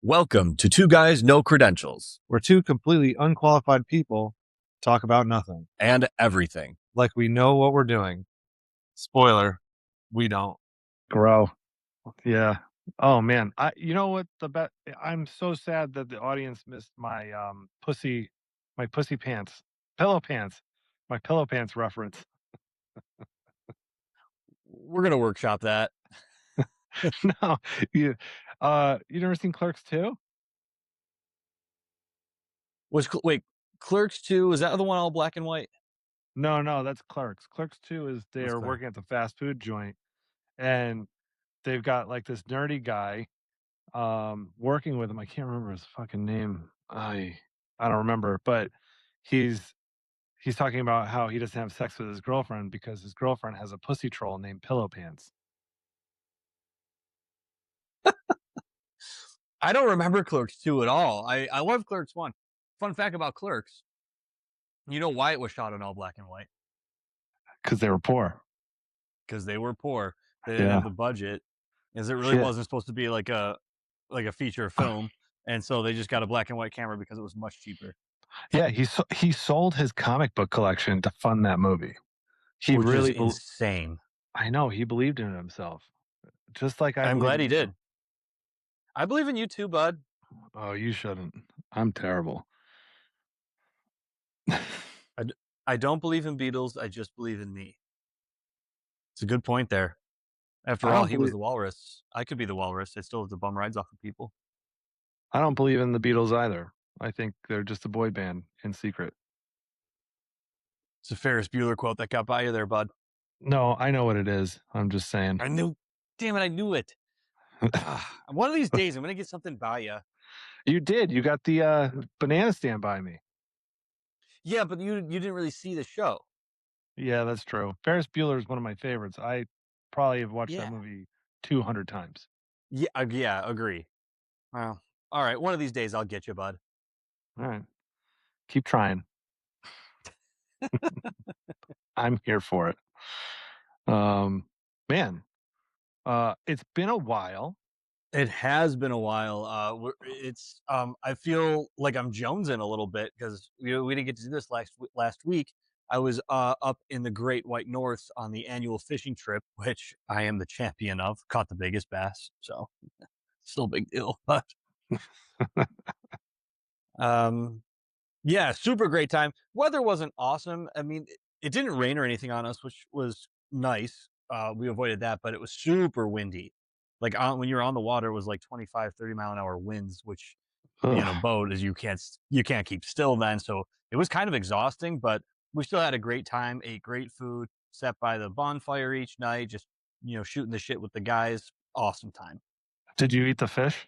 Welcome to Two Guys No Credentials where two completely unqualified people talk about nothing. and everything. Like we know what we're doing. Spoiler, we don't. Grow. Yeah. Oh man. You know what I'm so sad that the audience missed my pussy pants. Pillow pants. My pillow pants reference. We're going to workshop that. No. You never seen Clerks 2? Wait, Clerks 2, is that the one all black and white? No, that's Clerks. Clerks 2 is That's they're fair. working at the fast food joint and they've got like this nerdy guy working with him. I can't remember his fucking name. I don't remember, but he's talking about how he doesn't have sex with his girlfriend because his girlfriend has a pussy troll named Pillow Pants. I don't remember Clerks 2 at all. I love Clerks 1. Fun fact about Clerks. You know why it was shot in all black and white? Because they were poor. Because they were poor. They didn't have the budget. Because it really wasn't supposed to be like a feature film. And so they just got a black and white camera because it was much cheaper. Yeah, he sold his comic book collection to fund that movie. He Which really is insane. I know, he believed in himself. Just like I'm glad he did. I believe in you too, bud. Oh, you shouldn't. I'm terrible. I don't believe in Beatles. I just believe in me. It's a good point there. After all, he was the walrus. I could be the walrus. I still have to bum rides off of people. I don't believe in the Beatles either. I think they're just a boy band in secret. It's a Ferris Bueller quote that got by you there, bud. No, I know what it is. I'm just saying. Damn it, I knew it. One of these days, I'm going to get something by you. You did. You got the banana stand by me. Yeah, but you didn't really see the show. Yeah, that's true. Ferris Bueller is one of my favorites. I probably have watched that movie 200 times. Yeah, agree. Well, all right. One of these days, I'll get you, bud. All right. Keep trying. I'm here for it. Man, it's been a while. It has been a while. I feel like I'm jonesing a little bit because we didn't get to do this last week. I was up in the Great White North on the annual fishing trip, which I am the champion of. Caught the biggest bass, so still a big deal. But yeah, super great time. Weather wasn't awesome. I mean, it didn't rain or anything on us, which was nice. We avoided that, but it was super windy. Like when you're on the water, it was like 25, 30 mile an hour winds, which in a boat is you can't keep still then. So it was kind of exhausting, but we still had a great time, ate great food, sat by the bonfire each night, just shooting the shit with the guys. Awesome time. Did you eat the fish?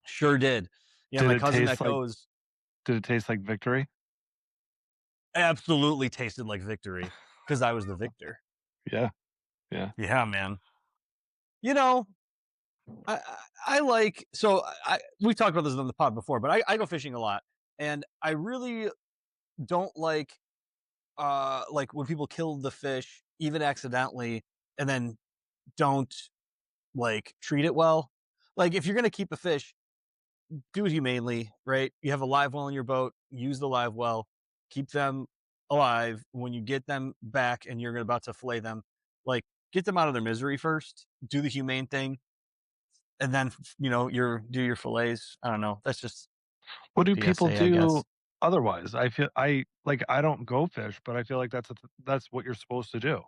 Sure did. Yeah, my cousin that goes. Did it taste like victory? Absolutely tasted like victory because I was the victor. Yeah, man. I like, we've talked about this on the pod before, but I go fishing a lot, and I really don't like when people kill the fish, even accidentally, and then don't like treat it well. Like if you're gonna keep a fish, do it humanely, right? You have a live well in your boat, use the live well, keep them alive. When you get them back and you're about to fillet them, like get them out of their misery first, do the humane thing, and then do your fillets. I don't know. That's just what do PSA, people do otherwise? I feel I don't go fish, but I feel like that's what you're supposed to do.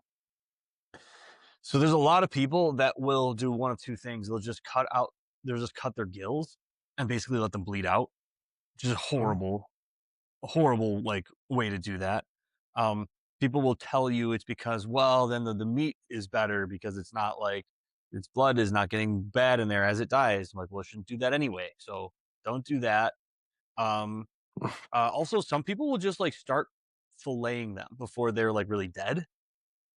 So there's a lot of people that will do one of two things. They'll just cut their gills and basically let them bleed out, which is a horrible like way to do that. People will tell you it's because, well, then the meat is better because it's not like its blood is not getting bad in there as it dies. I'm like, well, it shouldn't do that anyway. So don't do that. Also, some people will just like start filleting them before they're like really dead.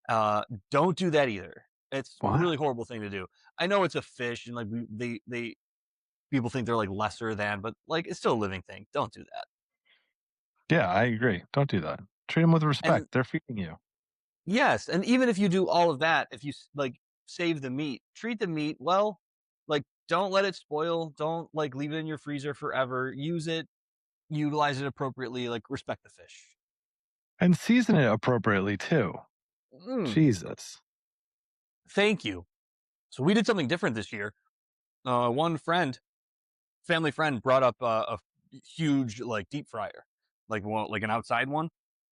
Don't do that either. It's a really horrible thing to do. I know it's a fish and like they people think they're like lesser than, but like it's still a living thing. Don't do that. Yeah, I agree. Don't do that. Treat them with respect. They're feeding you. Yes, and even if you do all of that, if you like save the meat, treat the meat well. Like Don't let it spoil. Don't like leave it in your freezer forever. Use it, utilize it appropriately, like respect the fish. And season it appropriately too. Mm, Jesus. thank you. So we did something different this year. One friend, family friend, brought up a huge like deep fryer, like one, like an outside one.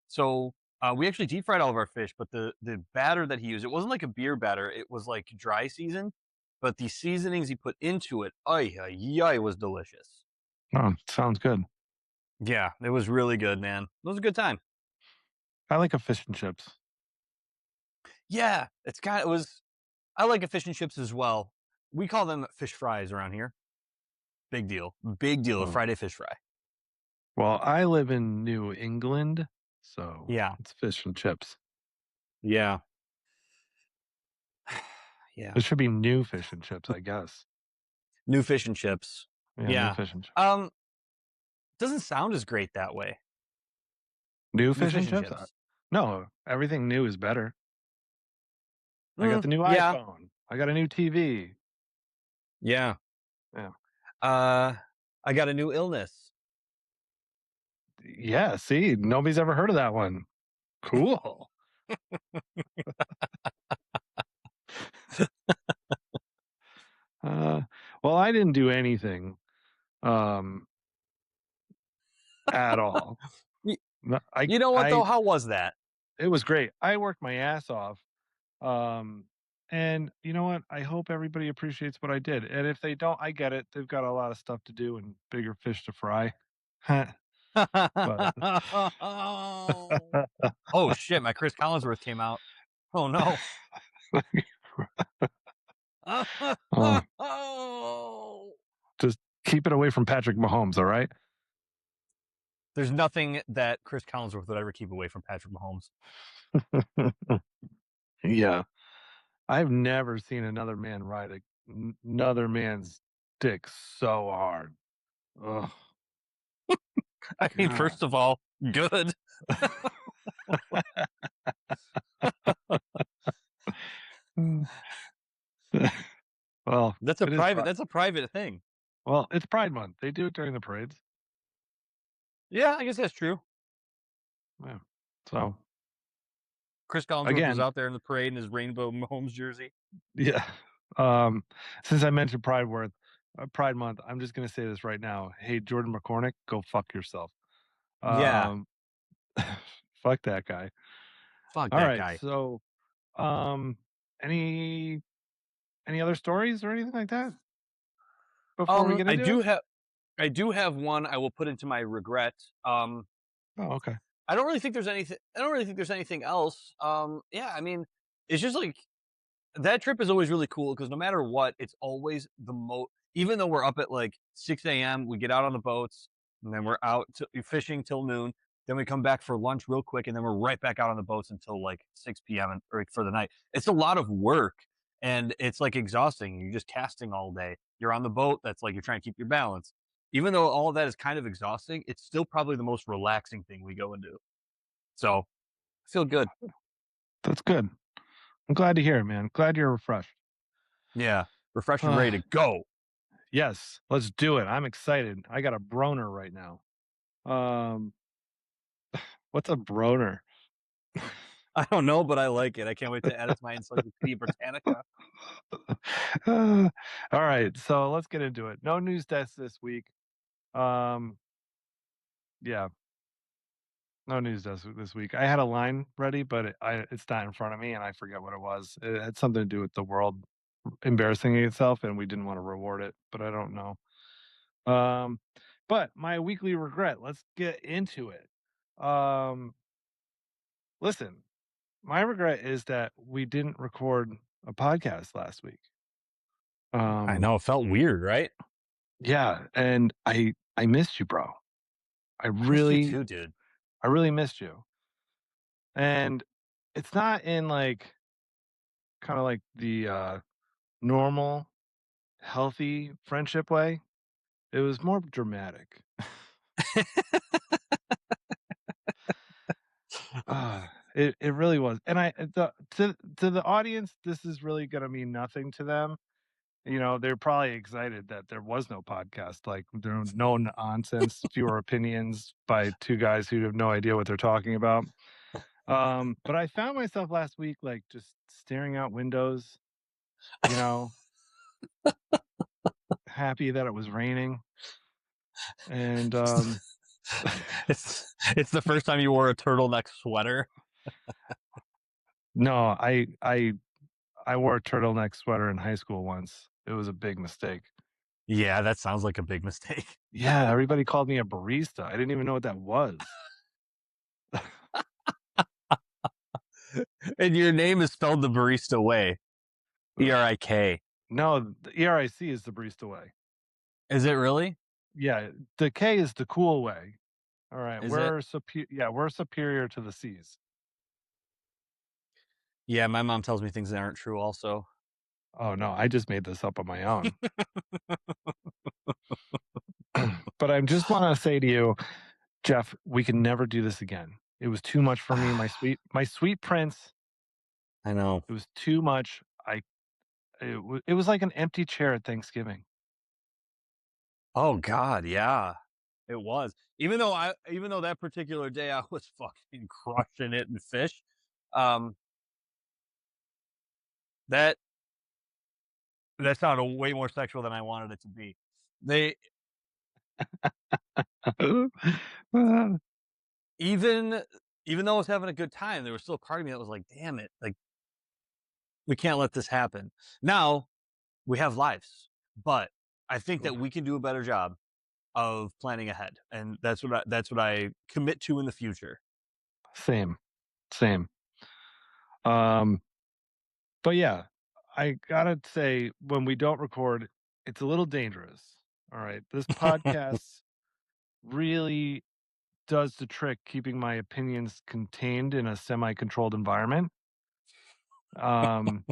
So we actually deep fried all of our fish, but the batter that he used, it wasn't like a beer batter. It was like dry season, but the seasonings he put into it, ay, was delicious. Oh, sounds good. Yeah, it was really good, man. It was a good time. I like a fish and chips. Yeah, it's kind of, it was. I like a fish and chips as well. We call them fish fries around here. Big deal. A Oh. Friday fish fry. Well, I live in New England, so Yeah, it's fish and chips. yeah, yeah. It should be new fish and chips, I guess. New fish and chips. Yeah, new Yeah. fish and chips. Um, doesn't sound as great that way. New New fish fish and and chips? chips. No, everything new is better. I got Mm, the new yeah, iPhone. I got a new TV. yeah. Yeah. Uh, I got a new illness. Yeah, see, nobody's ever heard of that one. Cool. Uh, well, I didn't do anything, um, at all. Y- No, You know what though? How was that? it was great. I worked my ass off. Um, and you know what? I hope everybody appreciates what I did. And if they don't, I get it. They've got a lot of stuff to do and bigger fish to fry. But Oh shit! My Chris Collinsworth came out. Oh no. uh, just keep it away from Patrick Mahomes, all right? There's nothing that Chris Collinsworth would ever keep away from Patrick Mahomes. Yeah. I've never seen another man ride another man's dick so hard. Oh I mean, God. first of all, good. Well, it is Pride. That's a private thing. Well, it's Pride Month. They do it during the parades. Yeah, I guess that's true. Yeah. So Chris Collinsworth was again, out there in the parade in his rainbow Mahomes jersey. yeah. Since I mentioned Pride Month, I'm just gonna say this right now. Hey, Jordan McCormick, go fuck yourself. Yeah, Um, fuck that guy. fuck All that right. guy. So, um, any any other stories or anything like that before we get I into it? I do have one I will put into my regret. Oh, okay. I don't really think there's anything else. Yeah, I mean, it's just like that trip is always really cool because no matter what, it's always the most. Even though we're up at like 6 a.m., we get out on the boats and then we're out fishing till noon. Then we come back for lunch real quick, and then we're right back out on the boats until like 6 p.m. Or for the night. It's a lot of work, and it's like exhausting. You're just casting all day. You're on the boat. That's like you're trying to keep your balance. Even though all of that is kind of exhausting, it's still probably the most relaxing thing we go and do. So I feel good. That's good. I'm glad to hear it, man. Glad you're refreshed. Yeah, refreshed and ready Uh, to go. yes, let's do it. I'm excited. I got a broner right now. Um, what's a broner? I don't know, but I like it. I can't wait to add it to my Encyclopedia Britannica. All right, so let's get into it. No news deaths this week. Um, yeah, no news deaths this week. I had a line ready, but it's not in front of me, and I forget what it was. It had something to do with the world embarrassing itself, and we didn't want to reward it, but I don't know. Um, but my weekly regret. Let's get into it. Um, listen, my regret is that we didn't record a podcast last week. I Um, know. It felt weird, right? yeah, and I missed you, bro. I I missed you really too, dude. I really missed you. And it's not in like kind of like the normal healthy friendship way. It was more dramatic. It really was. And I to the audience, this is really gonna mean nothing to them. they're probably excited that there was no podcast, like, there were no nonsense, fewer opinions by 2 guys who have no idea what they're talking about. But I found myself last week, like, just staring out windows, you know, happy that it was raining, and, It's the first time you wore a turtleneck sweater. no, I wore a turtleneck sweater in high school once. It was a big mistake. Yeah, that sounds like a big mistake. Yeah, everybody called me a barista. I didn't even know what that was. And your name is spelled the barista way. ERIK. No, the ERIC is the barista way. Is it really? Yeah, the K is the cool way. All right, Is it? we're superior to the C's. Yeah, my mom tells me things that aren't true also. Oh, no, I just made this up on my own. But I just wanna say to you, Jeff, we can never do this again. It was too much for me, my sweet prince. I know. It was too much. It was like an empty chair at Thanksgiving. Oh god, yeah. It was. Even though that particular day I was fucking crushing it in fish, um, that that sounded way more sexual than I wanted it to be. They even even though I was having a good time, there was still a part of me that was like, "Damn it, like, we can't let this happen." Now, we have lives, but I think that we can do a better job of planning ahead, and that's what I commit to in the future. Same, same. Um, but yeah, I gotta say, when we don't record, it's a little dangerous. All right. This podcast really does the trick keeping my opinions contained in a semi-controlled environment. Um,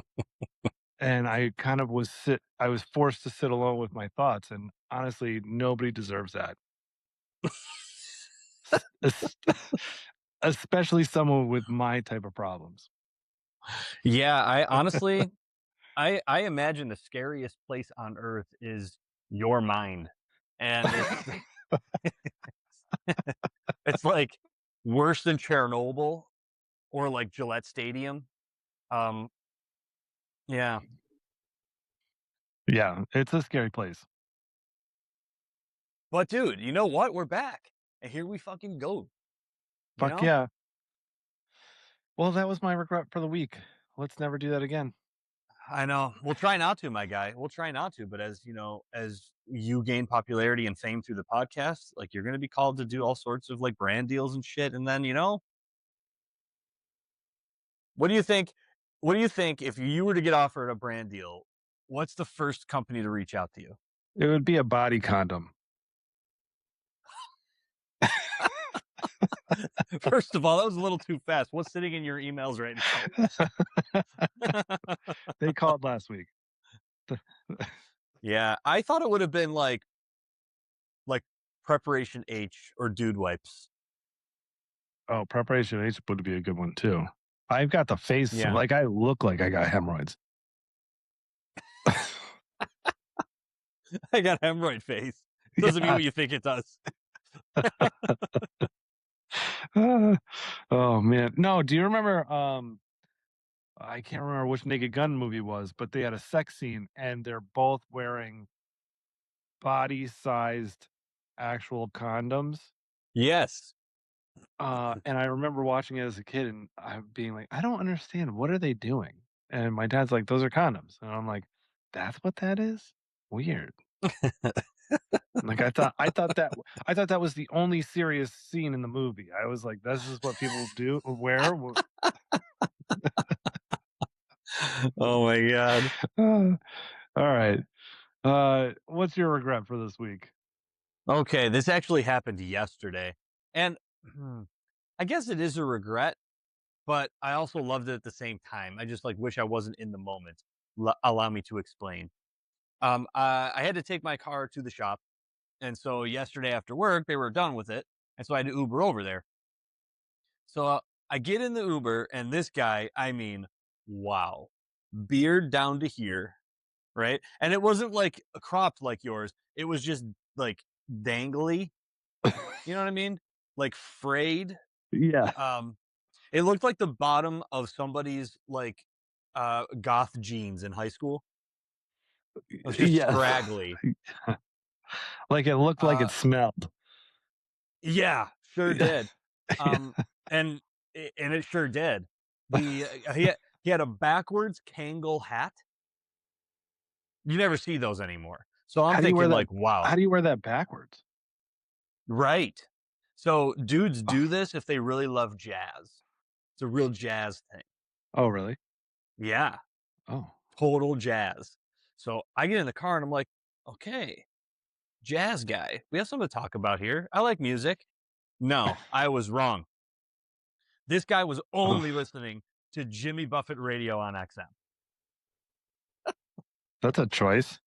and I was forced to sit alone with my thoughts, and honestly, nobody deserves that. Es- Especially someone with my type of problems. Yeah, I honestly, I imagine the scariest place on earth is your mind, and it's like worse than Chernobyl or like Gillette Stadium. Um, yeah, Yeah, it's a scary place. but dude, you know what? We're back, and here we fucking go. You Fuck know, yeah. Well, that was my regret for the week. Let's never do that again. I know. We'll try not to, my guy. We'll try not to. But as you gain popularity and fame through the podcast, like you're going to be called to do all sorts of like brand deals and shit. And then what do you think? What do you think if you were to get offered a brand deal? What's the first company to reach out to you? It would be a body condom. First of all, that was a little too fast. What's sitting in your emails right now? They called last week. Yeah, I thought it would have been like preparation H or dude wipes. Oh, preparation H would be a good one too. I've got the face, Yeah, like I look like I got hemorrhoids. I got hemorrhoid face. Doesn't mean Yeah. what you think it does. Oh man. No, do you remember I can't remember which Naked Gun movie it was, but they had a sex scene and they're both wearing body-sized actual condoms. Yes. And I remember watching it as a kid and I being like, "I don't understand. What are they doing?" And my dad's like, "Those are condoms." And I'm like, "That's what that is? Weird." Like I thought that was the only serious scene in the movie. I was like, "This is what people do wear." Oh my god. All right. What's your regret for this week? Okay, this actually happened yesterday. And I guess it is a regret, but I also loved it at the same time. I just like wish I wasn't in the moment. Allow me to explain. I had to take my car to the shop, and so yesterday after work they were done with it, and so I had to Uber over there. So I get in the Uber, and this guy, I mean, wow, beard down to here, right? And it wasn't like cropped like yours. It was just like dangly. You know what I mean? Like frayed. Yeah. Um, it looked like the bottom of somebody's like goth jeans in high school. It was just Yes. scraggly. Like it looked like Uh, it smelled. yeah, sure Yeah. did. Um, and and it sure did. He had a backwards Kangol hat. You never see those anymore. So I'm How do you wear thinking that like, wow, how do you wear that backwards? right. So dudes Oh, do this if they really love jazz. It's a real jazz thing. oh, really? Yeah, Oh. total jazz. So I get in the car and I'm like, okay, jazz guy. We have something to talk about here. I like music. No, I was wrong. This guy was Oh, only listening to Jimmy Buffett radio on XM. that's a choice.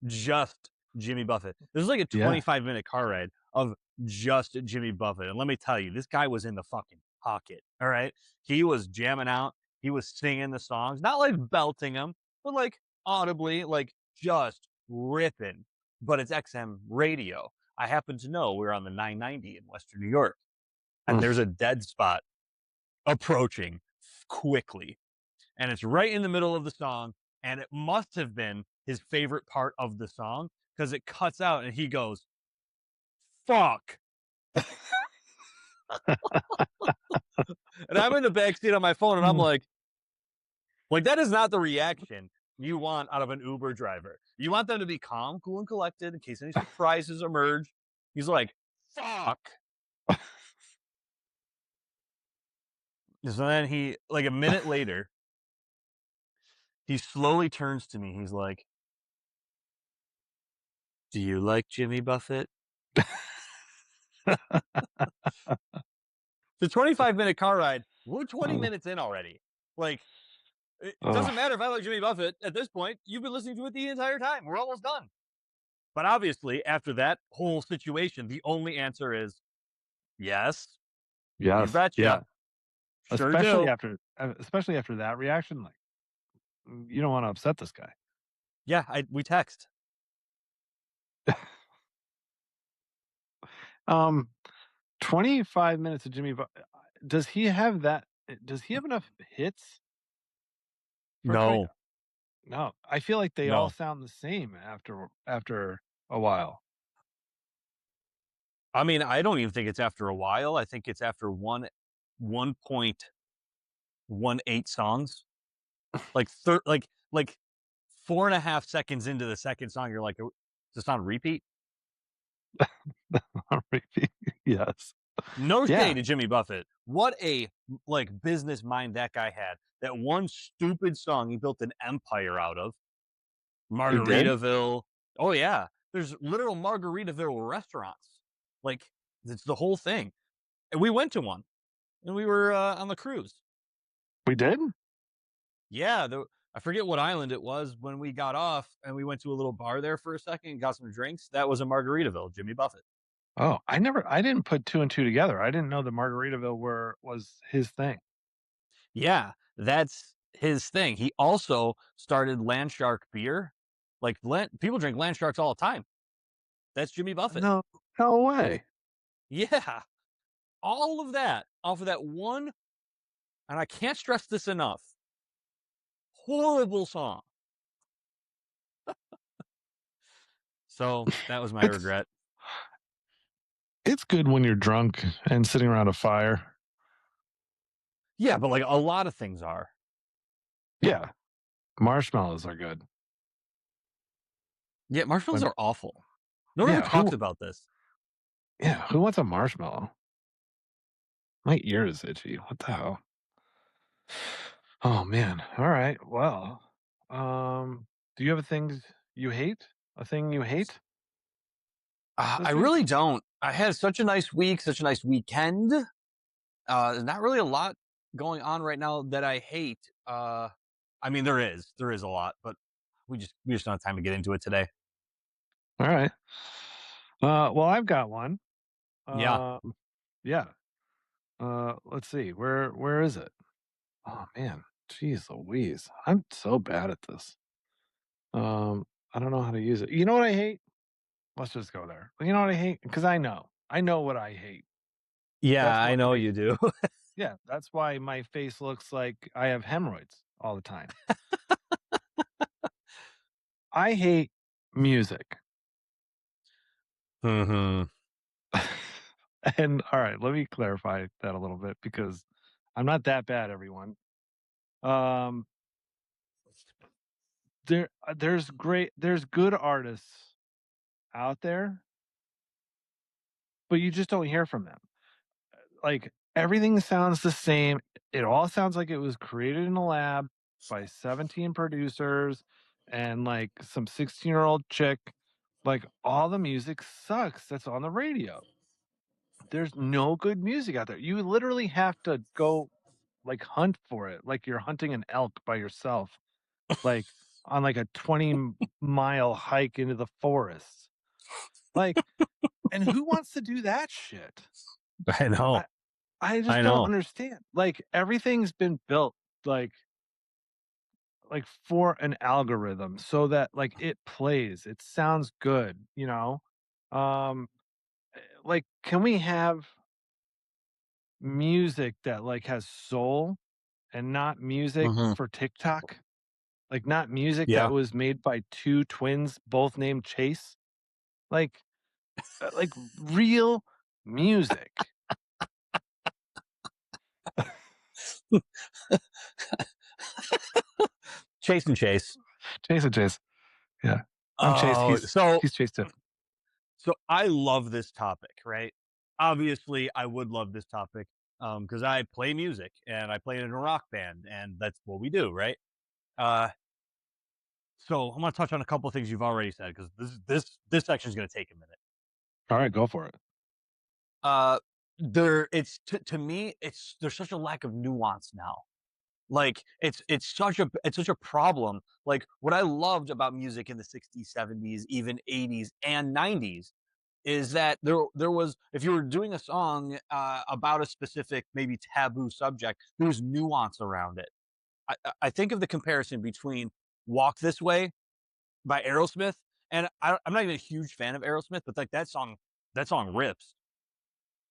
Just Jimmy Buffett. This is like a Yeah. 25-minute car ride of just Jimmy Buffett. And let me tell you, this guy was in the fucking pocket. All right. He was jamming out. He was singing the songs, not like belting them, but like audibly, like just ripping. But it's XM radio. I happen to know we're on the 990 in Western New York, and Mm. there's a dead spot approaching quickly. And it's right in the middle of the song. And it must have been his favorite part of the song because it cuts out and he goes, fuck. And I'm in the back seat on my phone and I'm like, that is not the reaction you want out of an Uber driver. You want them to be calm, cool, and collected in case any surprises emerge. He's like, fuck. So then he, like a minute later, he slowly turns to me. He's like, do you like Jimmy Buffett? It's a 25-minute car ride. We're 20 Oh, minutes in already. Like, it oh, doesn't matter if I like Jimmy Buffett at this point. You've been listening to it the entire time. We're almost done. But obviously, after that whole situation, the only answer is yes, you yes. Yeah. betcha. Sure Especially do. after that reaction, like, you don't wanna upset this guy. Yeah, we text. Um, 25 minutes of Jimmy Bu does he have enough hits for 20? No, No, I feel like they all no. sound the same after a while. I mean, I don't even think it's after a while. I think it's after 1.18 songs. Like 4.5 seconds into the second song, you're like, "Is this on repeat?" Repeat. Yes. No Yeah, shade to Jimmy Buffett. What a like business mind that guy had. That one stupid song he built an empire out of. he did? Margaritaville. Oh yeah. There's literal Margaritaville restaurants. Like it's the whole thing. And we went to one and we were on the cruise. We did? Yeah, I forget what island it was when we got off and we went to a little bar there for a second and got some drinks. That was a Margaritaville, Jimmy Buffett. Oh, I didn't put 2 and 2 together. I didn't know the Margaritaville was his thing. Yeah, that's his thing. He also started Landshark beer. Like people drink Landsharks all the time. That's Jimmy Buffett. No, no way. Yeah, all of that off of that one, and I can't stress this enough. Horrible song. So that was my It's regret. it's good when you're drunk and sitting around a fire. Yeah, but like a lot of things are. Yeah, marshmallows are good. Yeah, marshmallows When are awful. No one ever yeah, talks about this. who wants a marshmallow? My ear is itchy. What the hell? Oh man. All right. Well, do you have a thing you hate? A thing you hate I this week? really don't. I had such a nice week, such a nice weekend. Not really a lot going on right now that I hate. I mean, there is a lot, but we just don't have time to get into it today. All right. Well, I've got one. Yeah. Yeah. Let's see. Where is it? Oh man. Jeez Louise. I'm so bad at this. Um, I don't know how to use it. You know what I hate? Let's just go there. You know what I hate? Because I know. I know what I hate. Yeah, That's I why know you do. yeah, that's why my face looks like I have hemorrhoids all the time. I hate music. Mhm. And all right, let me clarify that a little bit because I'm not that bad, everyone. Um, there's good artists out there, but you just don't hear from them. Like everything sounds the same. It all sounds like it was created in a lab by 17 producers and like some 16-year-old chick. Like all the music sucks that's on the radio. There's no good music out there. You literally have to go like hunt for it, like you're hunting an elk by yourself, like on like a 20-mile hike into the forest. Like, and who wants to do that shit? I know. I I just I don't know. understand. Like everything's been built like for an algorithm so that like it plays, it sounds good, you know? Um like can we have music that like has soul and not music Mhm. for TikTok? Like not music that Yeah. was made by two twins both named Chase? Like like real music. Chase and Chase. Chase and Chase. Yeah. I'm Chase. Oh, He's Chase too. so I love this topic, right? Obviously, I would love this topic, because I play music and I play in a rock band, and that's what we do, right? Uh, so I'm gonna touch on a couple of things you've already said because this section is gonna take a minute. All right, go for it. Uh, it's to me, it's there's such a lack of nuance now. Like it's such a problem. Like what I loved about music in the 60s, 70s, even 80s and 90s is that there was if you were doing a song about a specific maybe taboo subject, there was nuance around it. I think of the comparison between "Walk This Way" by Aerosmith, and I'm not even a huge fan of Aerosmith, but like that song rips,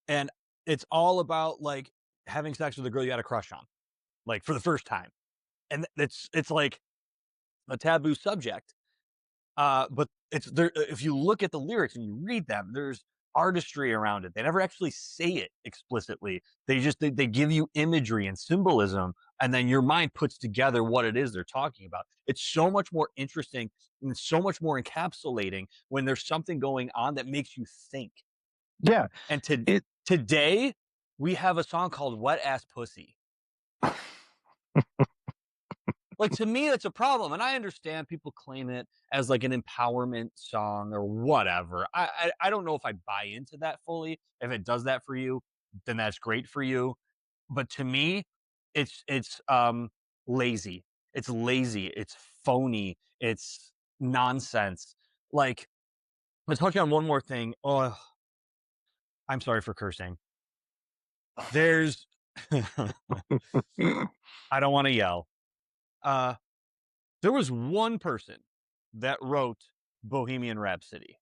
and it's all about like having sex with a girl you had a crush on, like for the first time, and it's like a taboo subject. But it's there. If you look at the lyrics and you read them, there's artistry around it. They never actually say it explicitly. They give you imagery and symbolism, and then your mind puts together what it is they're talking about. It's so much more interesting and so much more encapsulating when there's something going on that makes you think. Yeah. And It today we have a song called "Wet Ass Pussy." Like to me, that's a problem, and I understand people claim it as like an empowerment song or whatever. I don't know if I buy into that fully. If it does that for you, then that's great for you. But to me, it's lazy. It's lazy. It's phony. It's nonsense. Like let's touch on one more thing. Oh, I'm sorry for cursing. There's I don't want to yell. Uh there was one person that wrote Bohemian Rhapsody,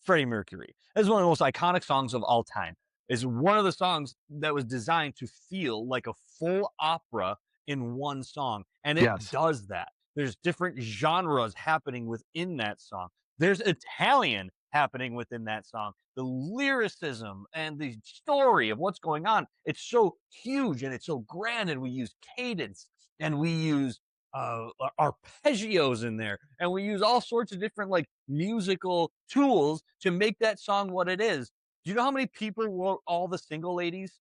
Freddie Mercury. It's one of the most iconic songs of all time. It's one of the songs that was designed to feel like a full opera in one song, and it yes. does that. There's different genres happening within that song. There's Italian happening within that song. The lyricism and the story of what's going on, it's so huge and it's so grand, and we use cadence and we use arpeggios in there, and we use all sorts of different like musical tools to make that song what it is. Do you know how many people wrote all the single ladies?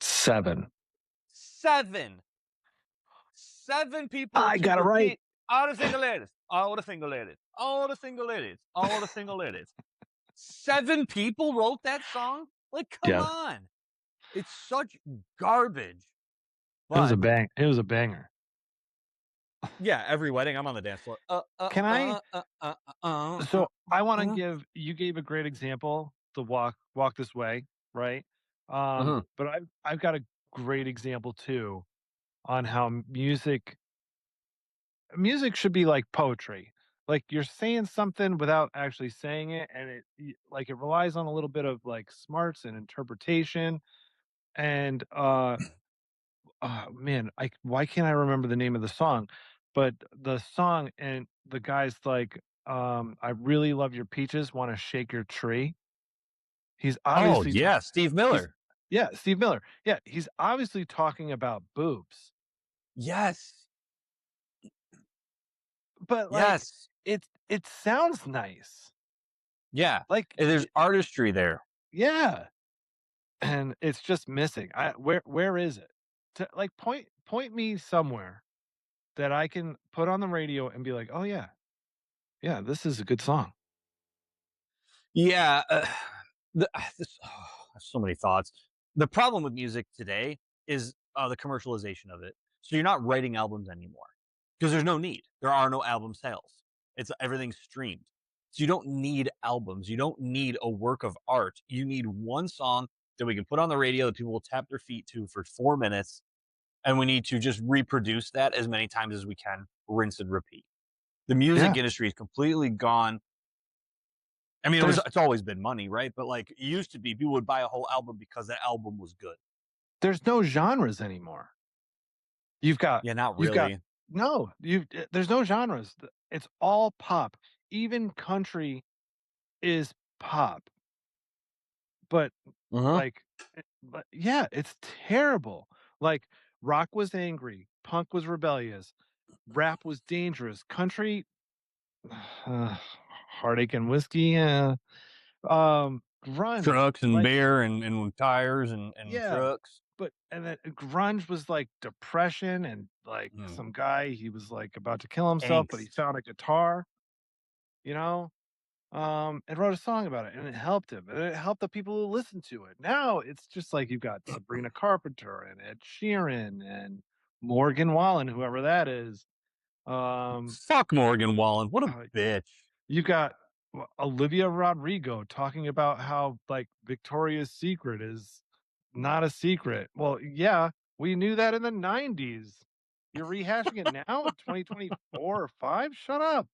7. Seven. Seven people I to got it right. repeat all the single ladies, all the single ladies, all the single ladies, all the single ladies. Seven people wrote that song? Like, come Yeah. on. It's such garbage. It was a But bang. It was a banger. yeah, every wedding I'm on the dance floor. Can I so I want to uh. give you gave a great example, the walk this way, right? Mhm. But I've got a great example too on how music music should be like poetry. Like you're saying something without actually saying it, and like it relies on a little bit of like smarts and interpretation. And man, I why can't I remember the name of the song? But the song and the guy's like, I really love your peaches, want to shake your tree. He's Oh obviously yeah, Steve he's Miller. yeah, Steve Miller. Yeah, he's obviously talking about boobs. Yes, But like yes, it sounds nice. yeah. Like And there's artistry there. yeah, and it's just missing. Where is it? To like point me somewhere that I can put on the radio and be like, "Oh yeah, yeah, this is a good song." Yeah, so many thoughts. The problem with music today is the commercialization of it. So you're not writing albums anymore because there's no need. There are no album sales. It's everything's streamed. So you don't need albums. You don't need a work of art. You need one song that we can put on the radio that people will tap their feet to for 4 minutes, and we need to just reproduce that as many times as we can, rinse and repeat. The music Yeah. industry is completely gone. I mean, There's it's always been money, right? But like it used to be, people would buy a whole album because that album was good. there's no genres anymore. You've got Yeah, not you've got really. no, there's no genres. It's all pop. Even country is pop. But Uh-huh. like but yeah, it's terrible. Like rock was angry, punk was rebellious, rap was dangerous, country heartache and whiskey, grunge, Trucks and like beer and tires and yeah, trucks. but and then grunge was like depression and like Mm. some guy, he was like about to kill himself, but he Angst. found a guitar, you know, and wrote a song about it, and it helped him, and it helped the people who listened to it. Now it's just like you've got Sabrina Carpenter and Ed Sheeran and Morgan Wallen, whoever that is. Um, Fuck Morgan Wallen. What a uh, bitch. you've got Olivia Rodrigo talking about how like Victoria's Secret is not a secret. Well, yeah, we knew that in the 90s. You're rehashing it now in 2024 or 5? Shut up.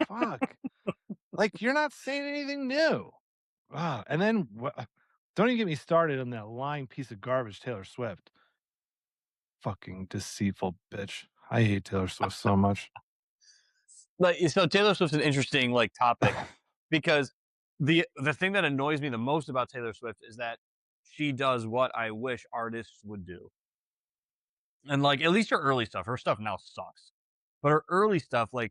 Fuck. Like, you're not saying anything new. And then don't even get me started on that lying piece of garbage, Taylor Swift. Fucking deceitful bitch. I hate Taylor Swift so much. Like so Taylor Swift's an interesting like topic because the thing that annoys me the most about Taylor Swift is that she does what I wish artists would do. And like at least her stuff now sucks. But her early stuff, this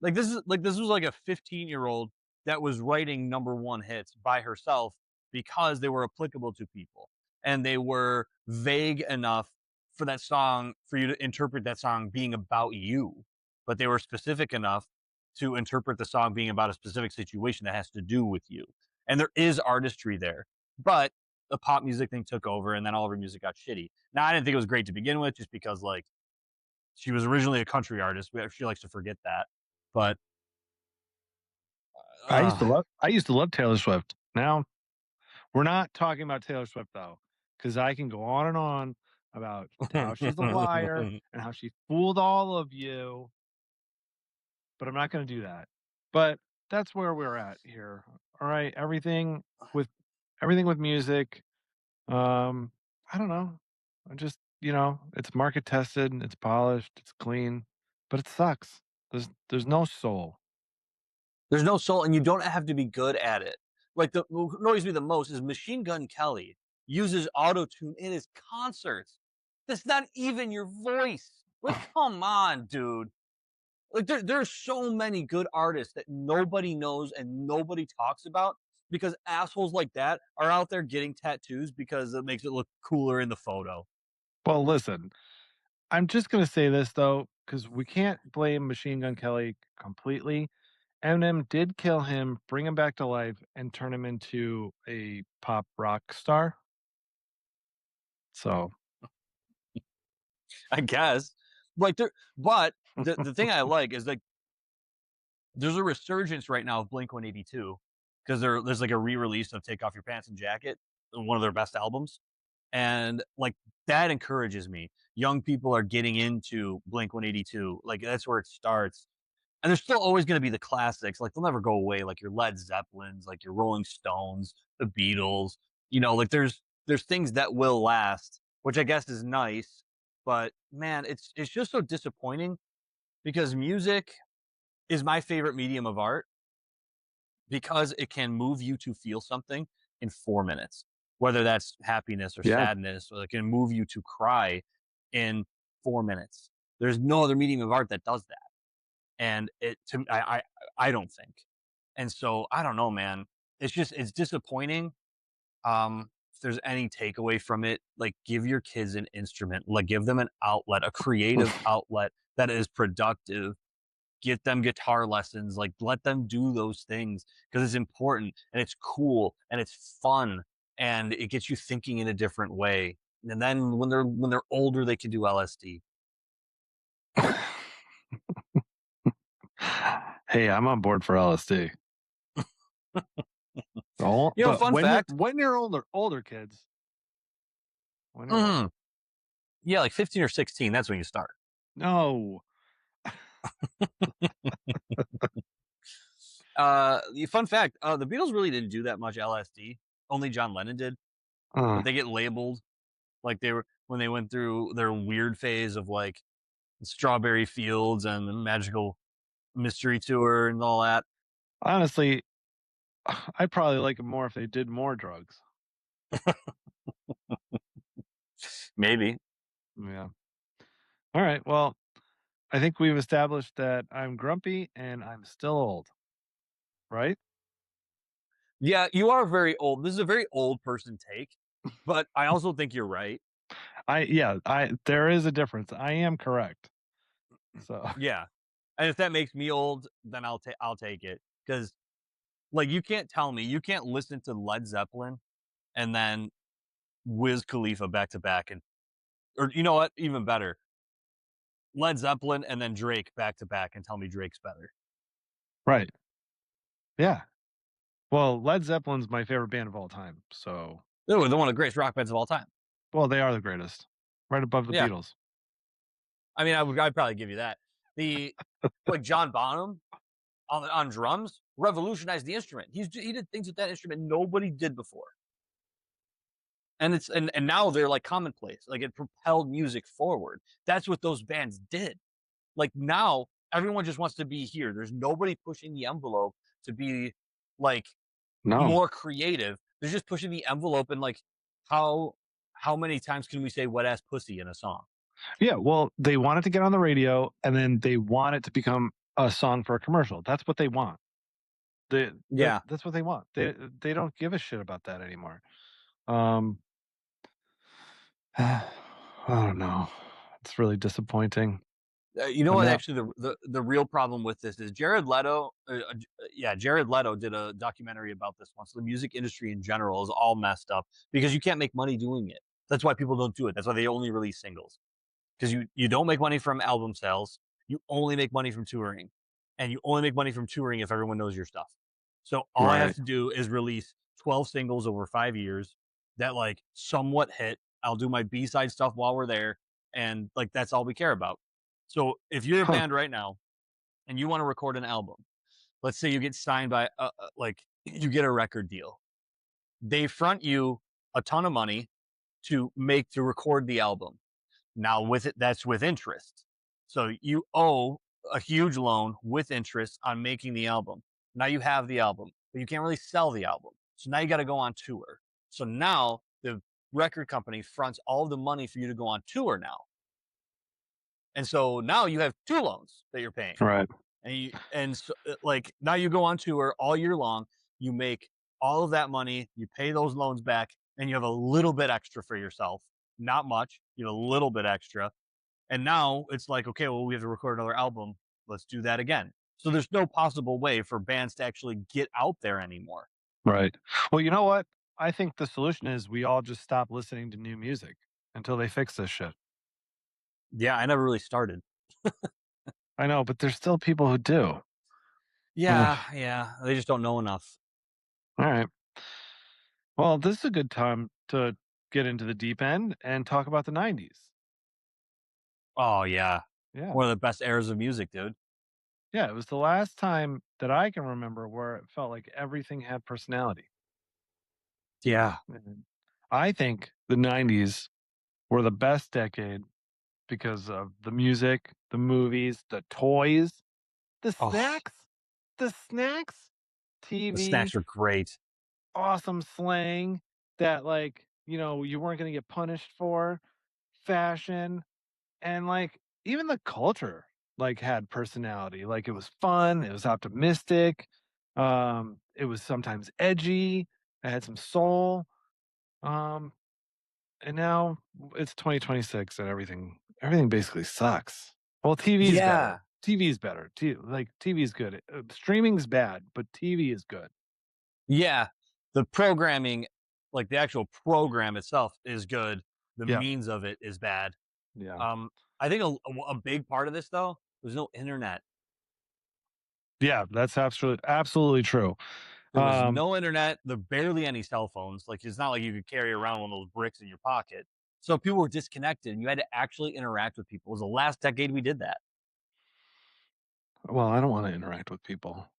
was like a 15-year-old that was writing number one hits by herself because they were applicable to people and they were vague enough for that song for you to interpret that song being about you, but they were specific enough to interpret the song being about a specific situation that has to do with you. And there is artistry there, but the pop music thing took over and then all of her music got shitty. Now I didn't think it was great to begin with just because like she was originally a country artist. She likes to forget that. But I used to love Taylor Swift. Now, we're not talking about Taylor Swift though, because I can go on and on about how she's a liar and how she fooled all of you, but I'm not going to do that. But that's where we're at here. All right, with everything with music. Um, I don't know. I just it's market tested, it's polished, it's clean, but it sucks. There's no soul. there's no soul, and you don't have to be good at it. Like what annoys me the most is Machine Gun Kelly uses auto tune in his concerts. That's not even your voice. Like, come on, dude. Like there's so many good artists that nobody knows and nobody talks about because assholes like that are out there getting tattoos because it makes it look cooler in the photo. Well, listen, I'm just gonna say this though, because we can't blame Machine Gun Kelly completely. Eminem did kill him, bring him back to life, and turn him into a pop rock star. So I guess. Like there, but the thing I like is like there's a resurgence right now of Blink 182 because there's like a re-release of Take Off Your Pants and Jacket, one of their best albums. and like that encourages me. Young people are getting into Blink 182. Like that's where it starts. And there's still always going to be the classics. Like they'll never go away. Like your Led Zeppelins, like your Rolling Stones, the Beatles. Like there's things that will last, which I guess is nice. But man, it's just so disappointing because music is my favorite medium of art because it can move you to feel something in 4 minutes, whether that's happiness or Yeah. sadness, or it can move you to cry in 4 minutes. There's no other medium of art that does that. And it to I don't think. And so I don't know, man. It's disappointing. If there's any takeaway from it, like give your kids an instrument, like give them an outlet, a creative outlet that is productive. Get them guitar lessons, like let them do those things because it's important and it's cool and it's fun and it gets you thinking in a different way. And then when they're older, they can do LSD. Hey, I'm on board for LSD. Oh, but Fun when you're fact. older kids, when you're older. Mhm. Yeah, like 15 or 16, that's when you start. No. The fun fact, the Beatles really didn't do that much LSD. Only John Lennon did, Uh, but they get labeled like they were when they went through their weird phase of like Strawberry Fields and the Magical Mystery Tour and all that. honestly, I'd probably like it more if they did more drugs. Maybe. Yeah. All right. Well, I think we've established that I'm grumpy and I'm still old, right? Yeah, you are very old. This is a very old person take, but I also think you're right. I there is a difference. I am correct. So, Yeah. And if that makes me old, then I'll take it cuz like you can't tell me you can't listen to Led Zeppelin and then Wiz Khalifa back to back and or you know what? Even better. Led Zeppelin and then Drake back to back and tell me Drake's better. right. Yeah. Well, Led Zeppelin's my favorite band of all time. So, They were one of the greatest rock bands of all time. well, they are the greatest. Right above the Yeah. Beatles. I mean, I'd probably give you that. The like John Bonham on drums revolutionized the instrument. He did things with that instrument nobody did before. And and now they're like commonplace. Like it propelled music forward. That's what those bands did. Like now everyone just wants to be here. There's nobody pushing the envelope to be like No. more creative. They're just pushing the envelope and like how how many times can we say wet ass pussy in a song? Yeah, well, they want it to get on the radio and then they want it to become a song for a commercial. That's what they want. Yeah. That's what they want. They don't give a shit about that anymore. Um, I don't know. It's really disappointing. You know And what? now, Actually, the real problem with this is Jared Leto. Yeah, Jared Leto did a documentary about this once. The music industry in general is all messed up because you can't make money doing it. That's why people don't do it. That's why they only release singles because you don't make money from album sales. You only make money from touring, and you only make money from touring if everyone knows your stuff. So all I have right? to do is release 12 singles over 5 years that like somewhat hit. I'll do my B side stuff while we're there, and like that's all we care about. So if you're a Huh? band right now and you want to record an album, let's say you get signed by like you get a record deal. They front you a ton of money to record the album. Now with it that's with interest. So you owe a huge loan with interest on making the album. Now you have the album, but you can't really sell the album. So now you got to go on tour. So now the record company fronts all the money for you to go on tour now. And so now you have two loans that you're paying. Right. And so, like now you go on tour all year long, you make all of that money, you pay those loans back, and you have a little bit extra for yourself. Not much, you have a little bit extra. And now it's like, okay, well, we have to record another album. Let's do that again. So there's no possible way for bands to actually get out there anymore. Right. Well, you know what? I think the solution is we all just stop listening to new music until they fix this shit. Yeah, I never really started. I know, but there's still people who do. Ugh. Yeah. They just don't know enough. All right. Well, this is a good time to get into the deep end and talk about the 90s. Oh yeah, Yeah. one of the best eras of music, dude. Yeah, it was the last time that I can remember where it felt like everything had personality. Yeah. And I think the 90s were the best decade because of the music, the movies, the toys, the Oh, snacks, the snacks, the TV, snacks are great. awesome slang that, like, you weren't gonna get punished for, fashion, and, like, even the culture, like, had personality. Like, it was fun, it was optimistic, it was sometimes edgy, it had some soul, um, and now it's 2026 and everything basically sucks. Well, TV's better. Yeah. TV's better. TV's good. Streaming's bad, but TV is good. Yeah. The programming, like the actual program itself is good. The Yeah, means of it is bad. yeah. Um, I think a big part of this though, there's no internet. Yeah, that's absolutely true. There was Um, no internet, there barely any cell phones. Like it's not like you could carry around one of those bricks in your pocket. So people were disconnected and you had to actually interact with people. It was the last decade we did that. well, I don't wanna interact with people.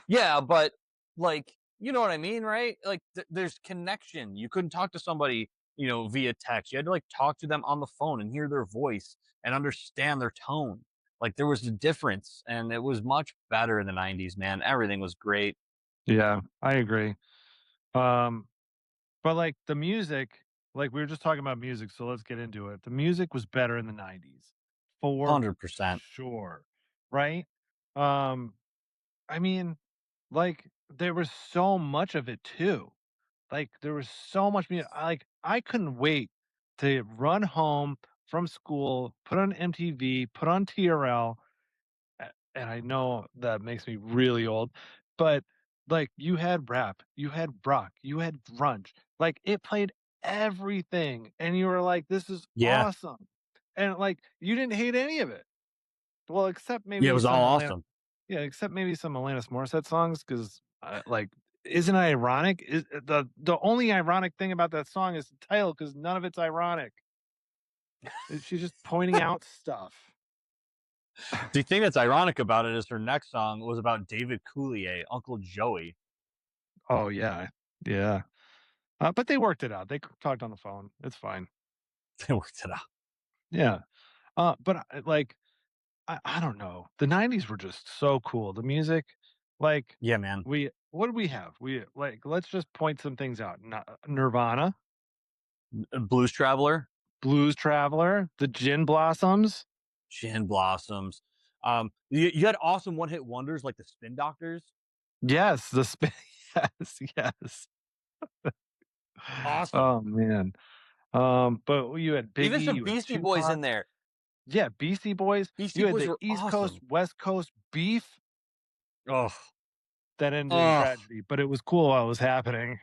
Yeah, but like, you know what I mean, right? Like there's connection. You couldn't talk to somebody, via text. You had to like talk to them on the phone and hear their voice and understand their tone. Like there was a difference and it was much better in the 90s, man. Everything was great. Yeah, I agree. Um, but, like, the music, like, we were just talking about music, so let's get into it. The music was better in the 90s, for 100%. sure, right? Um, I mean, like, there was so much of it too. Like, there was so much music. I couldn't wait to run home from school, put on MTV, put on TRL, and I know that makes me really old, but, like, you had rap, you had rock, you had grunge, like, it played everything, and you were like, "This is Yeah. awesome," and, like, you didn't hate any of it. Well, Yeah, it was all awesome. except maybe some Alanis Morissette songs, 'cause, like, isn't it ironic? The only ironic thing about that song is the title, 'cause none of it's ironic. She's just pointing out stuff. The thing that's ironic about it is her next song was about David Coulier, Uncle Joey. Oh, yeah. Yeah. But they worked it out. They talked on the phone. It's fine. They worked it out. Yeah. But I don't know. The 90s were just so cool. The music, like, Yeah, man. what do we have? Let's just point some things out. Nirvana, Blues Traveler, Blues Traveler, the Gin Blossoms. Gin Blossoms. You had awesome one hit wonders like the Spin Doctors. Yes, yes, yes. Awesome. Oh man. But you had Even Biggie, some you had Beastie Boys Tupac. in there. Yeah, Beastie Boys. Beastie You had Boys the were East Coast, awesome. West Coast beef Oh, that ended in oh. tragedy, but it was cool while it was happening.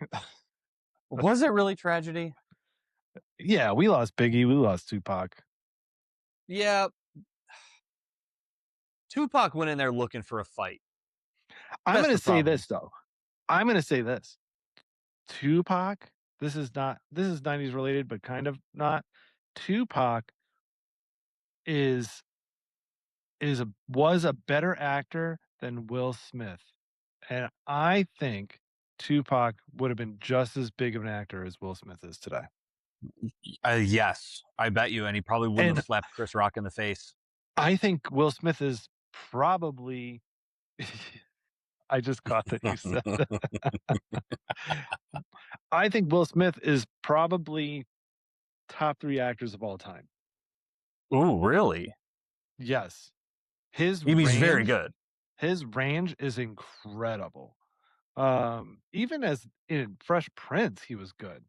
Was it really tragedy? Yeah, we lost Biggie, we lost Tupac. Yeah. Tupac went in there looking for a fight. I'm That's gonna the say problem. this though. I'm gonna say this. Tupac, this is 90s related, but kind of not. Tupac is was a better actor than Will Smith. And I think Tupac would have been just as big of an actor as Will Smith is today. Yes, I bet you, and he probably wouldn't have And slapped Chris Rock in the face. I think Will Smith is probably I just caught that you said that. I think Will Smith is probably top 3 actors of all time. Ooh, really? Yes. His He's very range good. his range is incredible. Even as in Fresh Prince, he was good.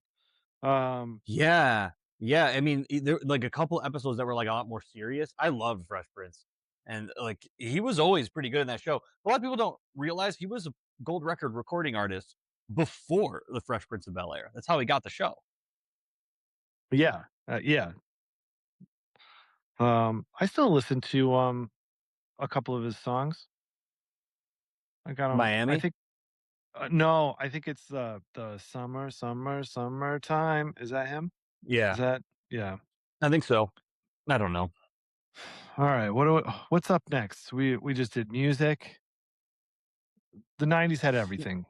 Um, Yeah. Yeah, I mean, there like a couple episodes that were like a lot more serious. I loved Fresh Prince. And like he was always pretty good in that show. A lot of people don't realize he was a gold record recording artist before the Fresh Prince of Bel Air. That's how he got the show. yeah, yeah. I still listen to, a couple of his songs. I got 'em I Miami. think No, I think it's the summertime. Is that him? Is Yeah, that yeah. I think so. I don't know. All right, what's up next? We just did music. The 90s had everything.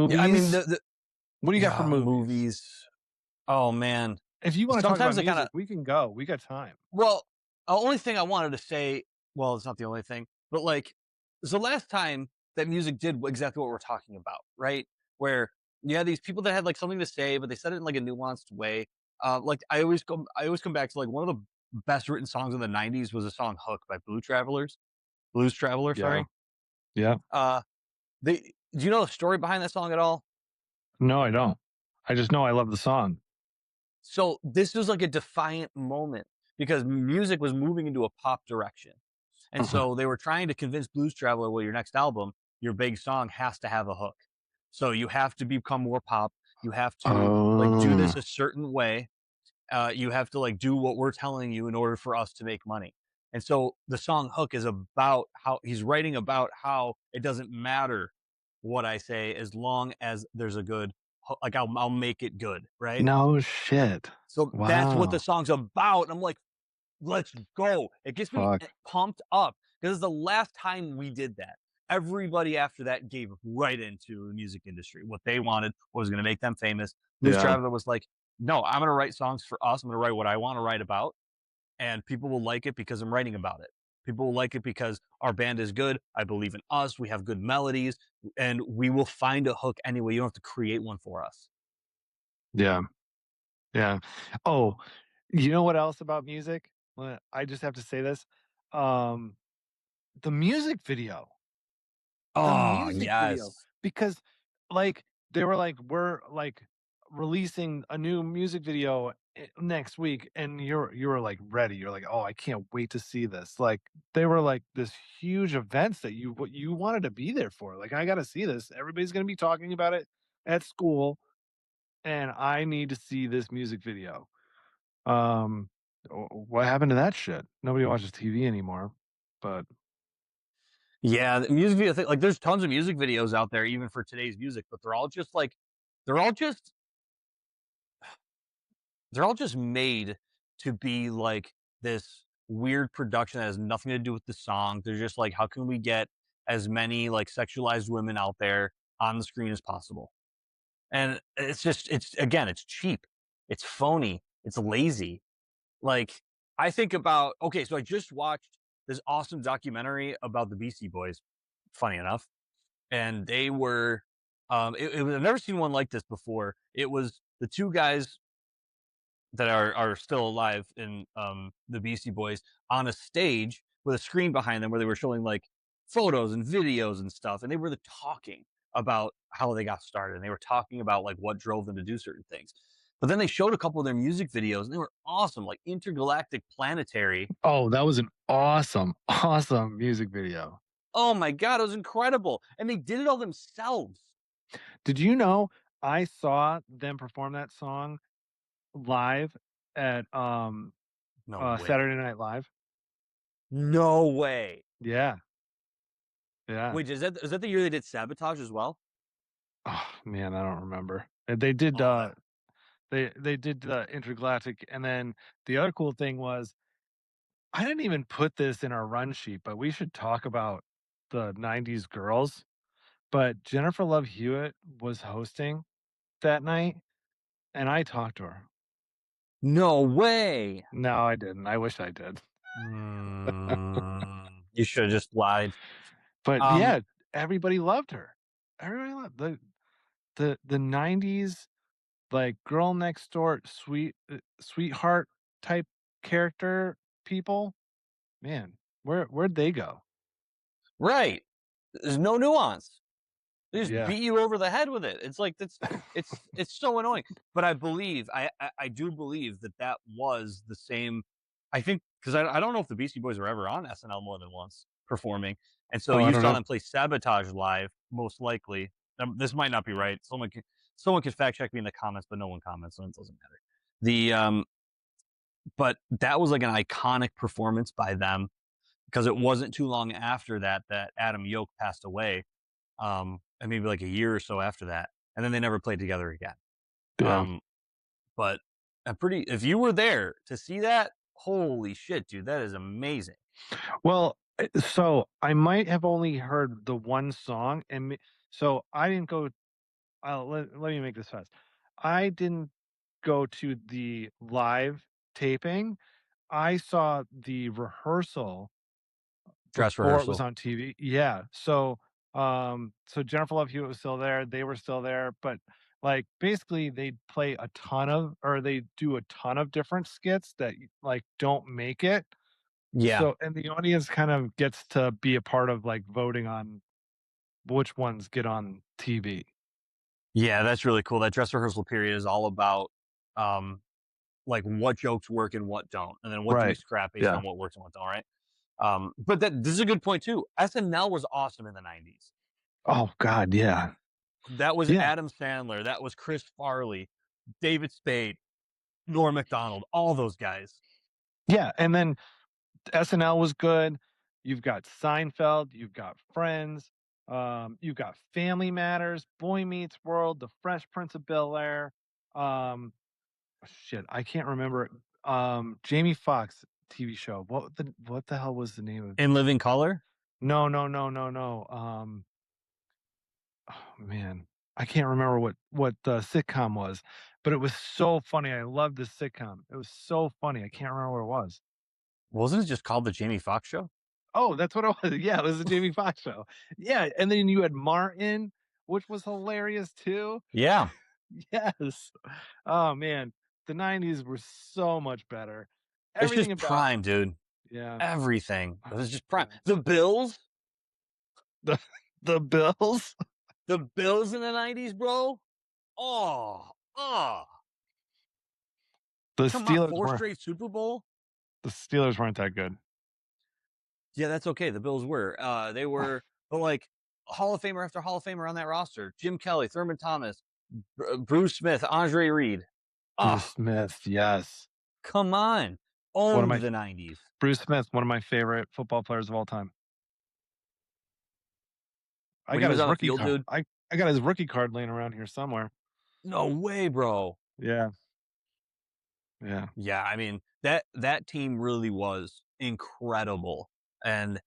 Yeah, I mean Movies? the What do you got for yeah, movies? movies. Oh man, If you wanna talk about sometimes I kind of music, we can go. We got time. well. The only thing I wanted to say, well, it's not the only thing, but like, it's the last time that music did exactly what we're talking about, right? Where you had these people that had like something to say, but they said it in like a nuanced way. Like I always come back to like one of the best written songs in the '90s was a song "Hook" by Blues Traveler. Yeah. Sorry. Yeah. Uh, they do you know the story behind that song at all? No, I don't. I just know I love the song. So this was like a defiant moment because music was moving into a pop direction. And so they were trying to convince Blues Traveler, well, your next album, your big song has to have a hook. So you have to become more pop. You have to like do this Oh. a certain way. You have to like do what we're telling you in order for us to make money. And so the song Hook is about how he's writing about how it doesn't matter what I say as long as there's a good like I'll make it good, right? No shit. So that's what the Wow. song's about. And I'm like, let's go. It gets me Fuck. pumped up because the last time we did that, everybody after that gave right into the music industry. What they wanted was going to make them famous. Blues Yeah. Traveler was like, no, I'm going to write songs for us. I'm going to write what I want to write about, and people will like it because I'm writing about it. People will like it because our band is good. I believe in us. We have good melodies, and we will find a hook anyway. You don't have to create one for us. Yeah. Yeah. Oh, you know what else about music? I just have to say this. Um, the music video. The Oh, music video, yes. because, like, they were like, "We're, like, releasing a new music video next week," and you were, like, ready. You're like, "Oh, I can't wait to see this." Like, they were, like, this huge events that you wanted to be there for. Like, "I gotta see this. Everybody's gonna be talking about it at school, and I need to see this music video." Um, what happened to that shit? Nobody watches TV anymore, but Yeah, the music video thing, like, there's tons of music videos out there even for today's music, but they're all just they're all just made to be, like, this weird production that has nothing to do with the song. They're just like, "How can we get as many, like, sexualized women out there on the screen as possible?" And it's just it's again, it's cheap, it's phony, it's lazy. Like, I think about okay, so I just watched this awesome documentary about the Beastie Boys, funny enough. And they were it was I've never seen one like this before. It was the two guys that are still alive in the Beastie Boys on a stage with a screen behind them where they were showing like photos and videos and stuff, and they were talking about how they got started, and they were talking about like what drove them to do certain things. But then they showed a couple of their music videos, and they were awesome, like intergalactic, planetary. oh, that was an awesome, awesome music video. Oh my god, it was incredible, and they did it all themselves. Did you know I saw them perform that song live at, No way. Saturday Night Live? No way. Yeah, yeah. Wait, is that the year they did Sabotage as well? Oh, man, I don't remember. They did, Oh, that they did, Intergalactic, and then the other cool thing was I didn't even put this in our run sheet, but we should talk about the '90s girls, but Jennifer Love Hewitt was hosting that night, and I talked to her. no way. No, I didn't. I wish I did. You should have just lied. But Um, yeah, everybody loved her. Everybody loved the '90s, like, girl next door, sweetheart type character people. Man, where'd they go? right. There's no nuance. They just Yeah. beat you over the head with it. It's like it's so annoying. But I believe I do believe that that was the same. I think because I don't know if the Beastie Boys were ever on SNL more than once performing, and so Oh, I you don't saw know. them play Sabotage live, most likely. This might not be right. Someone can fact check me in the comments, but no one comments, so it doesn't matter. The But that was like an iconic performance by them because it wasn't too long after that that Adam Yoke passed away. and maybe like a year or so after that, and then they never played together again. Yeah. Um, but I'm pretty. If you were there to see that, holy shit, dude, that is amazing. Well, so I might have only heard the one song, and so I didn't go. Let me make this fast. I didn't go to the live taping. I saw the rehearsal Dress before it was rehearsal. on TV. Yeah. So Jennifer Love Hewitt was still there. They were still there, but like basically they play a ton of, or they do a ton of different skits that like don't make it. Yeah, So, and the audience kind of gets to be a part of like voting on which ones get on TV. yeah, that's really cool. That dress rehearsal period is all about, um, like what jokes work and what don't, and then what do we Right. scrap based Yeah. on what works and what don't. Right. But this is a good point too. SNL was awesome in the '90s. Oh God. Yeah. That was Yeah. Adam Sandler. That was Chris Farley, David Spade, Norm Macdonald, all those guys. Yeah. And then SNL was good. You've got Seinfeld, you've got Friends, you've got Family Matters, Boy Meets World, The Fresh Prince of Bel Air. Shit, I can't remember. Jamie Foxx TV show. What the hell was the name of? In Living Color. No, no, no, no, no. Oh man, I can't remember what the sitcom was, but it was so funny. I loved this sitcom. It was so funny. I can't remember what it was. Wasn't it just called the Jamie Foxx Show? Oh, that's what it was. Yeah, it was the Jamie Foxx show. Yeah, and then you had Martin, which was hilarious too. Yeah, Yes. Oh man, the '90s were so much better. it's Everything just about prime, dude. yeah. Everything. It Oh was my just prime. god. The Bills, The the Bills, the Bills in the '90s, bro. Oh, the come on, Steelers four were straight Super Bowl. the Steelers weren't that good. Yeah, that's okay. The Bills were. They were, but like Hall of Famer after Hall of Famer on that roster. Jim Kelly, Thurman Thomas, Bruce Smith, Andre Reed. Bruce Oh, Smith, yes. come on. One of Owned my the '90s. Bruce Smith, one of my favorite football players of all time. I When he got was his on the rookie field, card. dude. I got his rookie card laying around here somewhere. No way, bro. Yeah, yeah. Yeah, I mean that team really was incredible, and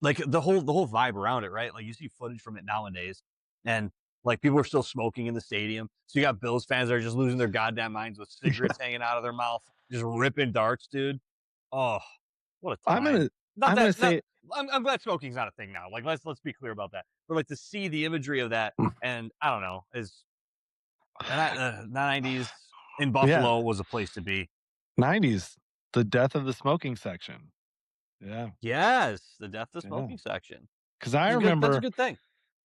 like the whole vibe around it, right? Like you see footage from it nowadays, and like people are still smoking in the stadium. So you got Bills fans that are just losing their goddamn minds with cigarettes hanging out of their mouth, just ripping darts, dude. Oh, what a I'm time! gonna Not I'm gonna that not. say I'm glad smoking's not a thing now. Like let's be clear about that. But like to see the imagery of that, and I don't know, is the '90s in yeah, Buffalo was a place to be. '90s, the death of the smoking section. Yeah, Yes, the death of yeah. smoking section. Because I That's a remember good thing.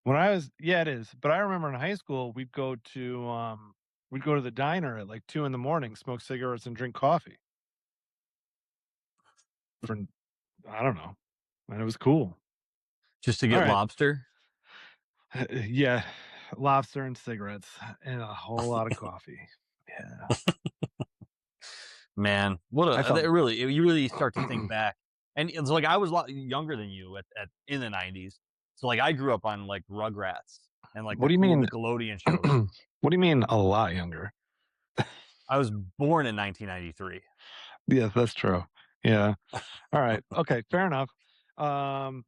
when I was yeah, it is. But I remember in high school, we'd go to the diner at like 2 in the morning, smoke cigarettes and drink coffee for I don't know, and it was cool. Just to All get right, lobster. yeah, lobster and cigarettes and a whole lot of coffee. Yeah, Man, what I a felt that really you really start to think back. And it's like I was a lot younger than you at in the '90s. So like I grew up on like Rugrats and like what the do you cool mean? Nickelodeon shows. What do you mean a lot younger? I was born in 1993. Yeah, that's true. Yeah. All right. Okay. Fair enough. Um,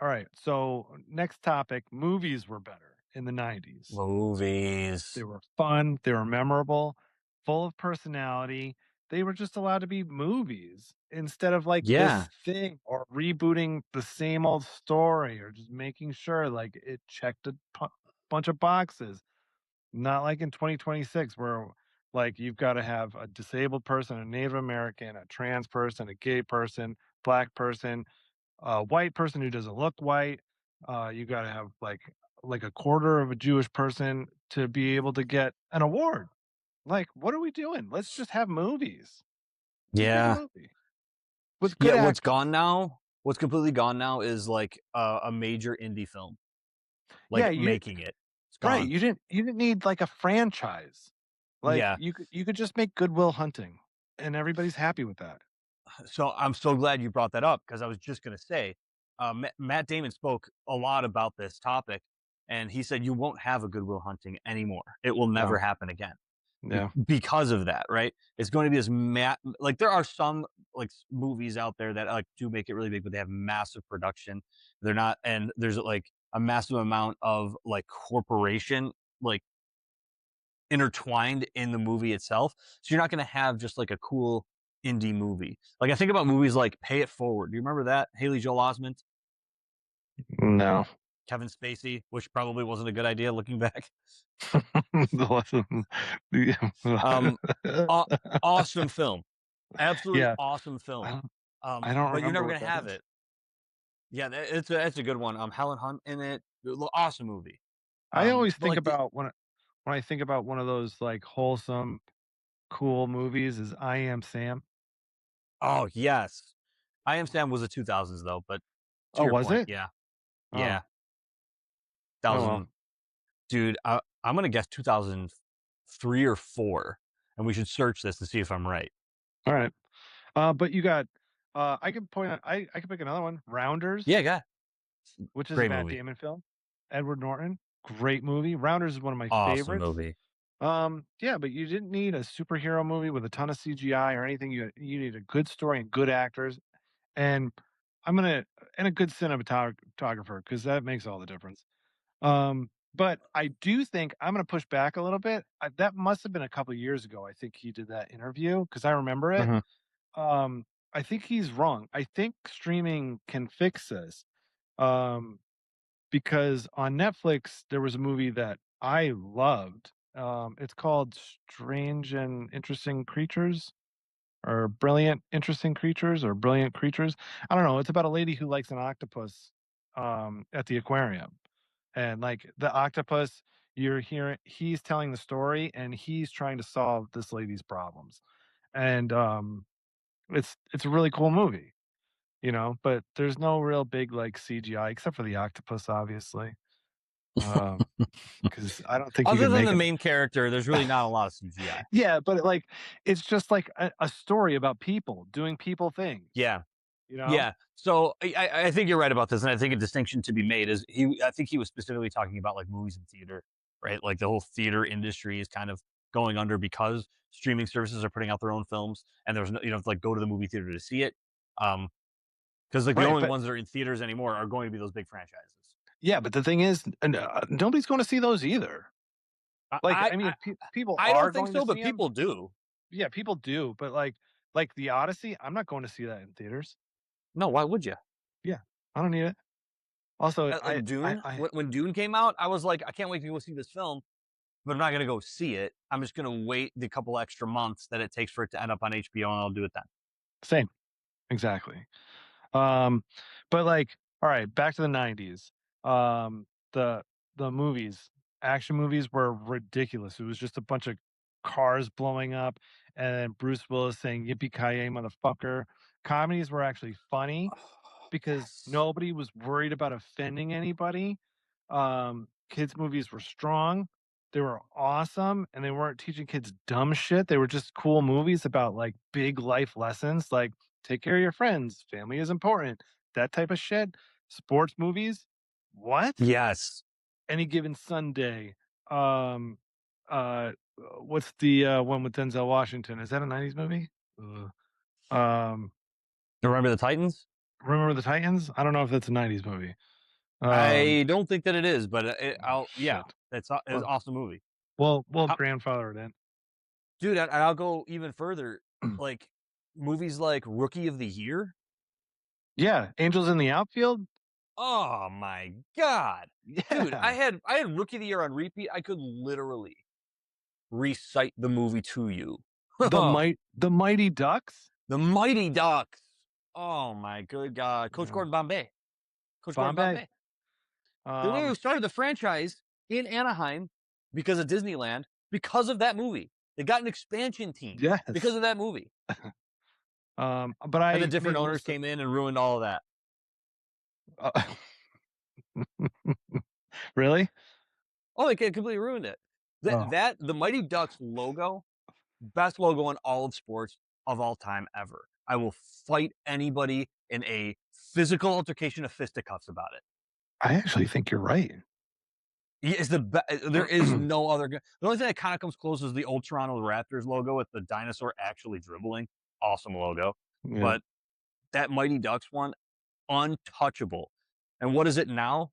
all right. So next topic, movies were better in the '90s. They Movies. were fun. They were memorable, full of personality. They were just allowed to be movies instead of like Yeah. this thing or rebooting the same old story or just making sure like it checked a bunch of boxes. Not like in 2026 where like you've got to have a disabled person, a Native American, a trans person, a gay person, black person, a white person who doesn't look white. You got to have like a quarter of a Jewish person to be able to get an award. Like, what are we doing? Let's just have movies. Just make a Yeah. movie with Yeah, good what's actors. gone now? What's completely gone now is like a major indie film. Yeah, Like you making it. It's right. gone. You didn't need like a franchise. Like Yeah. you could just make Goodwill Hunting, and everybody's happy with that. So I'm so glad you brought that up because I was just going to say, Matt Damon spoke a lot about this topic, and he said you won't have a Good Will Hunting anymore. It will never No. happen again Yeah. because of that, right? It's going to be this like there are some like movies out there that like do make it really big, but they have massive production. They're not, and there's like a massive amount of like corporation like intertwined in the movie itself. So you're not going to have just like a cool indie movie. Like I think about movies like Pay It Forward. Do you remember that? Haley Joel Osment, No. Kevin Spacey, which probably wasn't a good idea looking back. The lesson. Um, aw- awesome film, absolutely Yeah. awesome I film. don't I don't But you're remember never what gonna that have is. it. Yeah, it's a good one. Helen Hunt in it, awesome movie. I always But think like the about when I think about one of those, like, wholesome, cool movies is I Am Sam. oh yes, I Am Sam was the 2000s though, but to Oh, your was point, it? yeah, Oh. yeah, that Oh, was well. dude. I'm gonna guess 2003 or four, and we should search this to see if I'm right. Alright. But you got, I can point out I can pick another one, Rounders, Yeah, yeah, which is a great Matt movie, Damon film. Edward Norton, great movie. Rounders is one of my awesome favorites. movie. Yeah, but you didn't need a superhero movie with a ton of CGI or anything. You need a good story and good actors, and I'm gonna and a good cinematographer because that makes all the difference. But I do think I'm gonna push back a little bit. That must have been a couple years ago. I think he did that interview because I remember it. Mhm. Um, I think he's wrong. I think streaming can fix this. Um, because on Netflix there was a movie that I loved. It's called Strange and Interesting Creatures or Brilliant Interesting Creatures or Brilliant Creatures. I don't know. It's about a lady who likes an octopus at the aquarium. And like the octopus, you're hearing he's telling the story and he's trying to solve this lady's problems. And it's a really cool movie, but there's no real big like CGI except for the octopus, obviously. Um, because I don't think you Other can than make the it. main character, there's really not a lot of CGI. Yeah, but like it's just like a story about people doing people things, Yeah, you know? yeah. So I think you're right about this, and I think a distinction to be made is he. I think he was specifically talking about like movies and theater, right? Like the whole theater industry is kind of going under because streaming services are putting out their own films, and there's no, like go to the movie theater to see it. Um, because like the Right, only but ones that are in theaters anymore are going to be those big franchises. yeah, but the thing is, nobody's going to see those either. Like, I I mean, I, people I are don't think going to so, but see them. people do. Yeah, people do, but like the Odyssey, I'm not going to see that in theaters. No, why would you? Yeah, I don't need it. Also, Like Dune, when Dune came out, I was like, I can't wait to go see this film, but I'm not gonna go see it. I'm just gonna wait the couple extra months that it takes for it to end up on HBO, and I'll do it then. same, exactly. Um, but like, all right, back to the 90s. Um, the the movies, action movies were ridiculous. It was just a bunch of cars blowing up and then Bruce Willis saying "Yippee ki motherfucker." Comedies were actually funny Oh, because yes. nobody was worried about offending anybody. Kids movies were strong. They were awesome and they weren't teaching kids dumb shit. They were just cool movies about like big life lessons like take care of your friends, family is important, that type of shit. Sports movies? What? Yes. Any Given Sunday. Um what's the one with Denzel Washington? Is that a 90s movie? Ugh. Um Remember the Titans? Remember the Titans? I don't know if that's a 90s movie. Um I don't think that it is, but yeah, Shit. it's an Well, awesome movie. we'll I, grandfather it in. dude, and I'll go even further. Like movies like Rookie of the Year. Yeah, Angels in the Outfield? Oh my god, dude! I Yeah. had I had Rookie of the Year on repeat. I could literally recite the movie to you. The Mighty Ducks? The Mighty Ducks. Oh my good God. Coach Yeah. Gordon Bombay. Coach Gordon Bombay? Bombay. The way we Um, started the franchise in Anaheim because of Disneyland, because of that movie. They got an expansion team because yes. of that movie. But And the I made different a owners list of came in and ruined all of that. uh, really? Oh, they completely ruined it. Oh, The Mighty Ducks logo, best logo in all of sports of all time ever. I will fight anybody in a physical altercation of fisticuffs about it. I actually think you're right. Is there is no other. The only thing that kind of comes close is the old Toronto Raptors logo with the dinosaur actually dribbling. Awesome logo, Yeah. but that Mighty Ducks one, untouchable. And what is it now?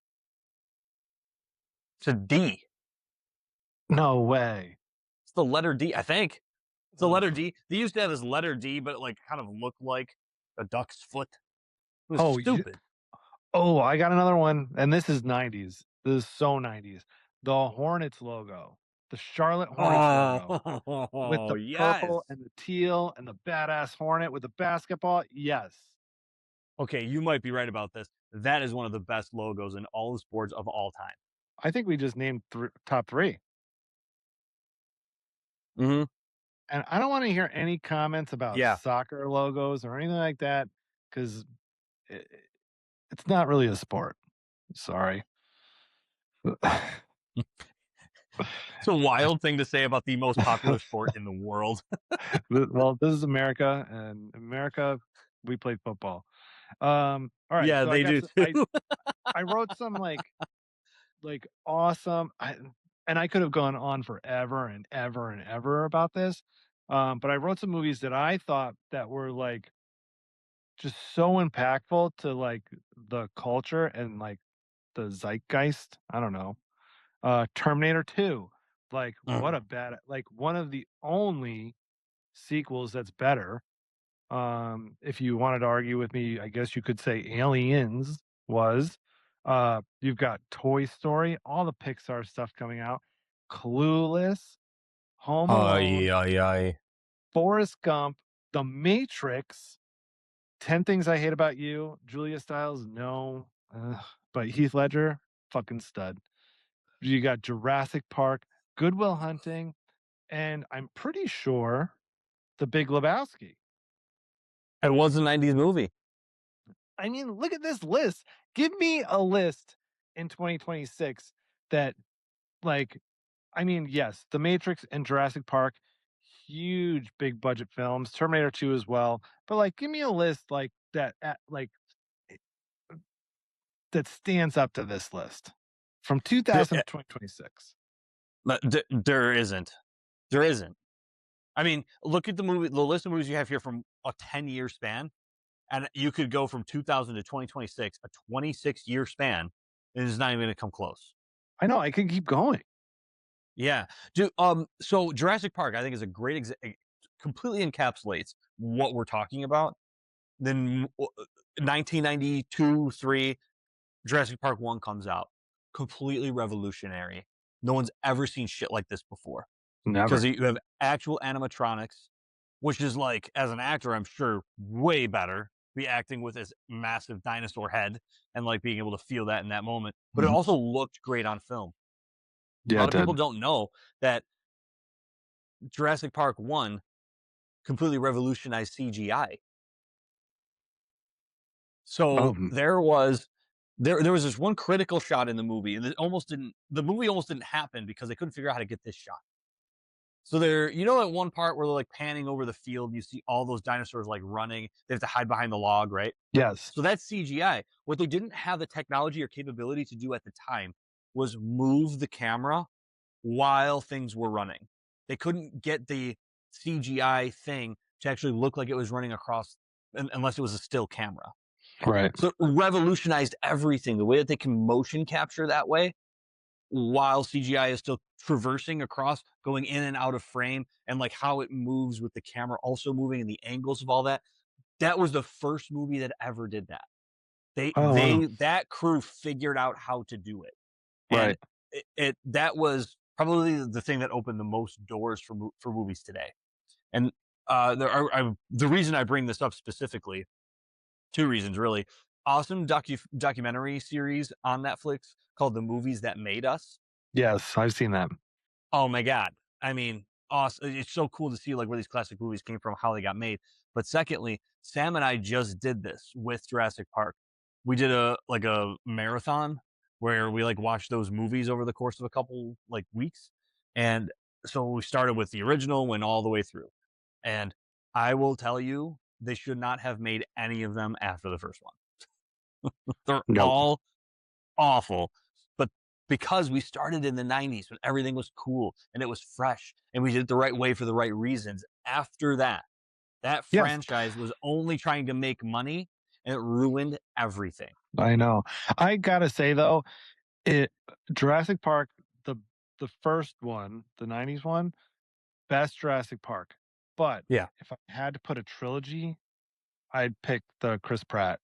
It's a D. No way. It's the letter D, I think. It's the letter Ugh. D. They used to have this letter D, but it like kind of looked like a duck's foot. It was Oh, you stupid. oh, I got another one, and this is 90s. This is so 90s. The Hornets logo, the Charlotte Hornets logo with Oh, the purple yes. and the teal and the badass hornet with the basketball. Yes. Okay, you might be right about this. That is one of the best logos in all the sports of all time. I think we just named top 3. Mhm. And I don't wanna hear any comments about Yeah. soccer logos or anything like that, 'cause it's not really a sport. Sorry. It's a wild thing to say about the most popular sport in the world. Well, this is America, and America, we played football. Alright, Yeah, so I they got do s too. I wrote some, like, awesome and I could have gone on forever and ever and ever about this, but I wrote some movies that I thought that were, like, just so impactful to, like, the culture and, like, the zeitgeist, I don't know. Terminator 2, like, what Mm. a bad like, one of the only sequels that's better. If you wanted to argue with me, I guess you could say Aliens was. You've got Toy Story, all the Pixar stuff coming out, Clueless, Home Ay, Alone, ay, ay. Forrest Gump, The Matrix, 10 Things I Hate About You, Julia Stiles, no, but Heath Ledger, fucking stud. You got Jurassic Park, Good Will Hunting, and I'm pretty sure The Big Lebowski. It was a '90s movie. I mean, look at this list. Give me a list in 2026 that, like, I mean, yes, The Matrix and Jurassic Park, huge big budget films, Terminator 2 as well. But like, give me a list like that, eh, that stands up to this list from The 2000 to 2026. but there isn't. There isn't. I mean, look at the list of movies you have here from a 10-year span, and you could go from 2000 to 2026, a 26-year span, and it's not even gonna come close. I know I can keep going. Yeah. Dude, so Jurassic Park, I think, is a great completely encapsulates what we're talking about. Then 1992, 3, Jurassic Park 1 comes out. Completely revolutionary. No one's ever seen shit like this before. Because Never. you have actual animatronics, which is like, as an actor, I'm sure way better be acting with this massive dinosaur head and like being able to feel that in that moment. But it Mhm. also looked great on film. A Yeah, lot it of did. people don't know that Jurassic Park 1 completely revolutionized CGI. So Oh, mm, there was this one critical shot in the movie, and the movie almost didn't happen because they couldn't figure out how to get this shot. So at one part where they're like panning over the field, and you see all those dinosaurs like running, they have to hide behind the log, right? yes. So that's CGI. What they didn't have the technology or capability to do at the time was move the camera while things were running. They couldn't get the CGI thing to actually look like it was running across unless it was a still camera. Right. So it revolutionized everything. The way that they can motion capture that way while CGI is still traversing across, going in and out of frame, and like how it moves with the camera also moving and the angles of all that. That was the first movie that ever did that. Oh, wow. That crew figured out how to do it. And Right. that was probably the thing that opened the most doors for movies today. And the reason I bring this up specifically, two reasons really. Awesome documentary series on Netflix called The Movies That Made Us. Yes, I've seen that. Oh my god. I mean, awesome. It's so cool to see like where these classic movies came from, how they got made. But secondly, Sam and I just did this with Jurassic Park. We did a marathon where we like watched those movies over the course of a couple like weeks. And so we started with the original, went all the way through. And I will tell you, they should not have made any of them after the first one. They're Nope. all awful. But because we started in the 90s when everything was cool and it was fresh and we did it the right way for the right reasons. After that, that Yes, franchise was only trying to make money and it ruined everything. I know. I gotta say though, it Jurassic Park, the the first one, the '90s one, best Jurassic Park. But Yeah. if I had to put a trilogy, I'd pick the Chris Pratt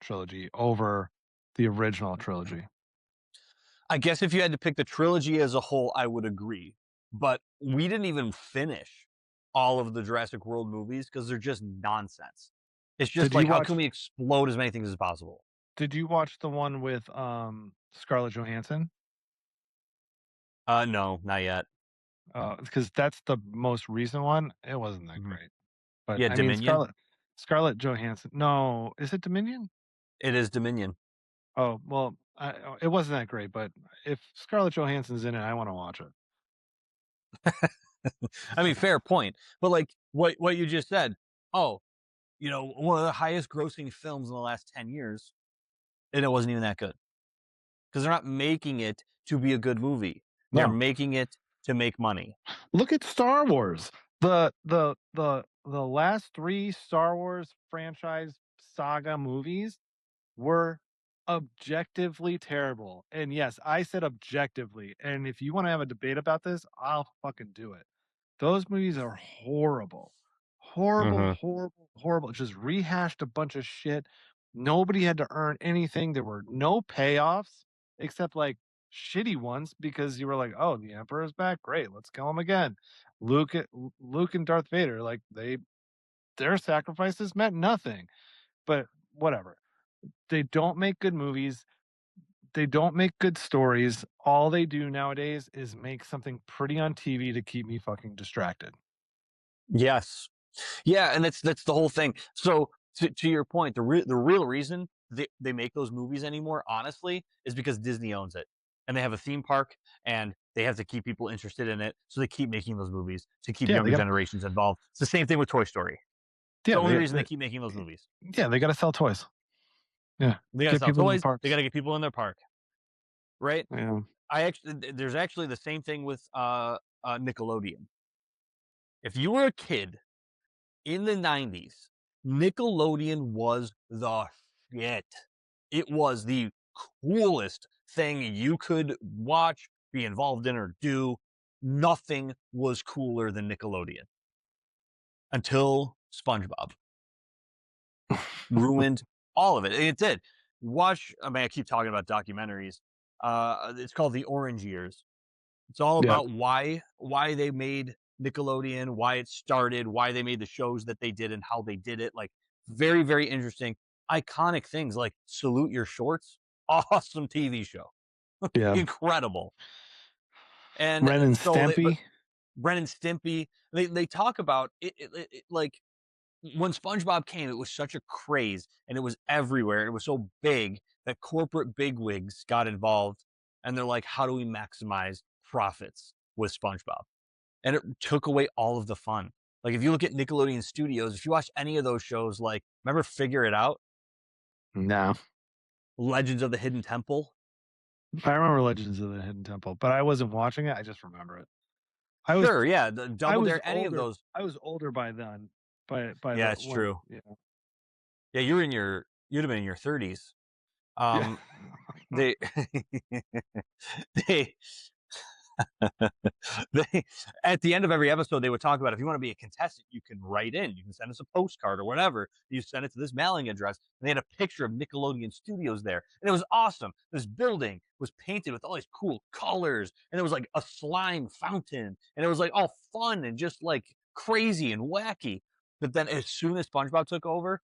trilogy over the original trilogy. I guess if you had to pick the trilogy as a whole, I would agree. But we didn't even finish all of the Jurassic World movies because they're just nonsense. It's just Did you like, how can watch we explode as many things as possible? did you watch the one with, Scarlett Johansson? No, not yet. Because that's the most recent one. It wasn't that Mhm. great. But, Yeah, I mean, Dominion. Scarlett Johansson no, is it Dominion? It is Dominion. Oh, well, it wasn't that great, but if Scarlett Johansson's in it, I wanna watch it. I mean, fair point. But like what you just said, oh, one of the highest grossing films in the last 10 years, and it wasn't even that good. Because they're not making it to be a good movie. They're No. making it to make money. Look at Star Wars. The last 3 Star Wars franchise saga movies were objectively terrible. And yes, I said objectively. And if you want to have a debate about this, I'll fucking do it. Those movies are horrible. Horrible, Mhm. horrible, horrible. Just rehashed a bunch of shit. Nobody had to earn anything. There were no payoffs except like shitty ones because you were like, "Oh, the Emperor's back. Great, let's kill him again." Luke and Darth Vader, like their sacrifices meant nothing. But whatever. They don't make good movies. They don't make good stories. All they do nowadays is make something pretty on TV to keep me fucking distracted. Yes. Yeah, and that's the whole thing. So to your point, the real reason they make those movies anymore, honestly, is because Disney owns it. And they have a theme park and they have to keep people interested in it. So they keep making those movies to keep Yeah, they younger got generations involved. It's the same thing with Toy Story. It's the yeah, only reason they keep making those they movies. yeah, they gotta sell toys. Yeah, They gotta get sell people in the toys, they parks. gotta get people in their park. Right? Yeah. There's actually the same thing with Nickelodeon. If you were a kid in the 90s, Nickelodeon was the shit. It was the coolest thing you could watch, be involved in, or do. Nothing was cooler than Nickelodeon until SpongeBob ruined all of it. It did. I mean, I keep talking about documentaries. It's called The Orange Years. It's all Yeah. about why they made Nickelodeon, why it started, why they made the shows that they did, and how they did it. Like very, very interesting, iconic things like Salute Your Shorts, awesome TV show, Yeah. incredible. And Ren and but Stimpy. Ren and Stimpy, they talk about like when SpongeBob came, it was such a craze and it was everywhere. It was so big that corporate bigwigs got involved, and they're like, "How do we maximize profits with SpongeBob?" And it took away all of the fun. Like if you look at Nickelodeon Studios, if you watch any of those shows, like remember Figure It Out, No. Legends of the Hidden Temple. I remember Legends of the Hidden Temple, but I wasn't watching it, I just remember it. I was Sure, yeah, the I Double was Dare, any of older those. I was older by then, by Yeah, the it's when true. yeah. Yeah, you'd have been in your 30s. Yeah. Um, they they they at the end of every episode they would talk about if you want to be a contestant you can write in, you can send us a postcard or whatever, you send it to this mailing address, and they had a picture of Nickelodeon Studios there, and it was awesome. This building was painted with all these cool colors, and there was like a slime fountain, and it was like all fun and just like crazy and wacky. But then as soon as SpongeBob took over,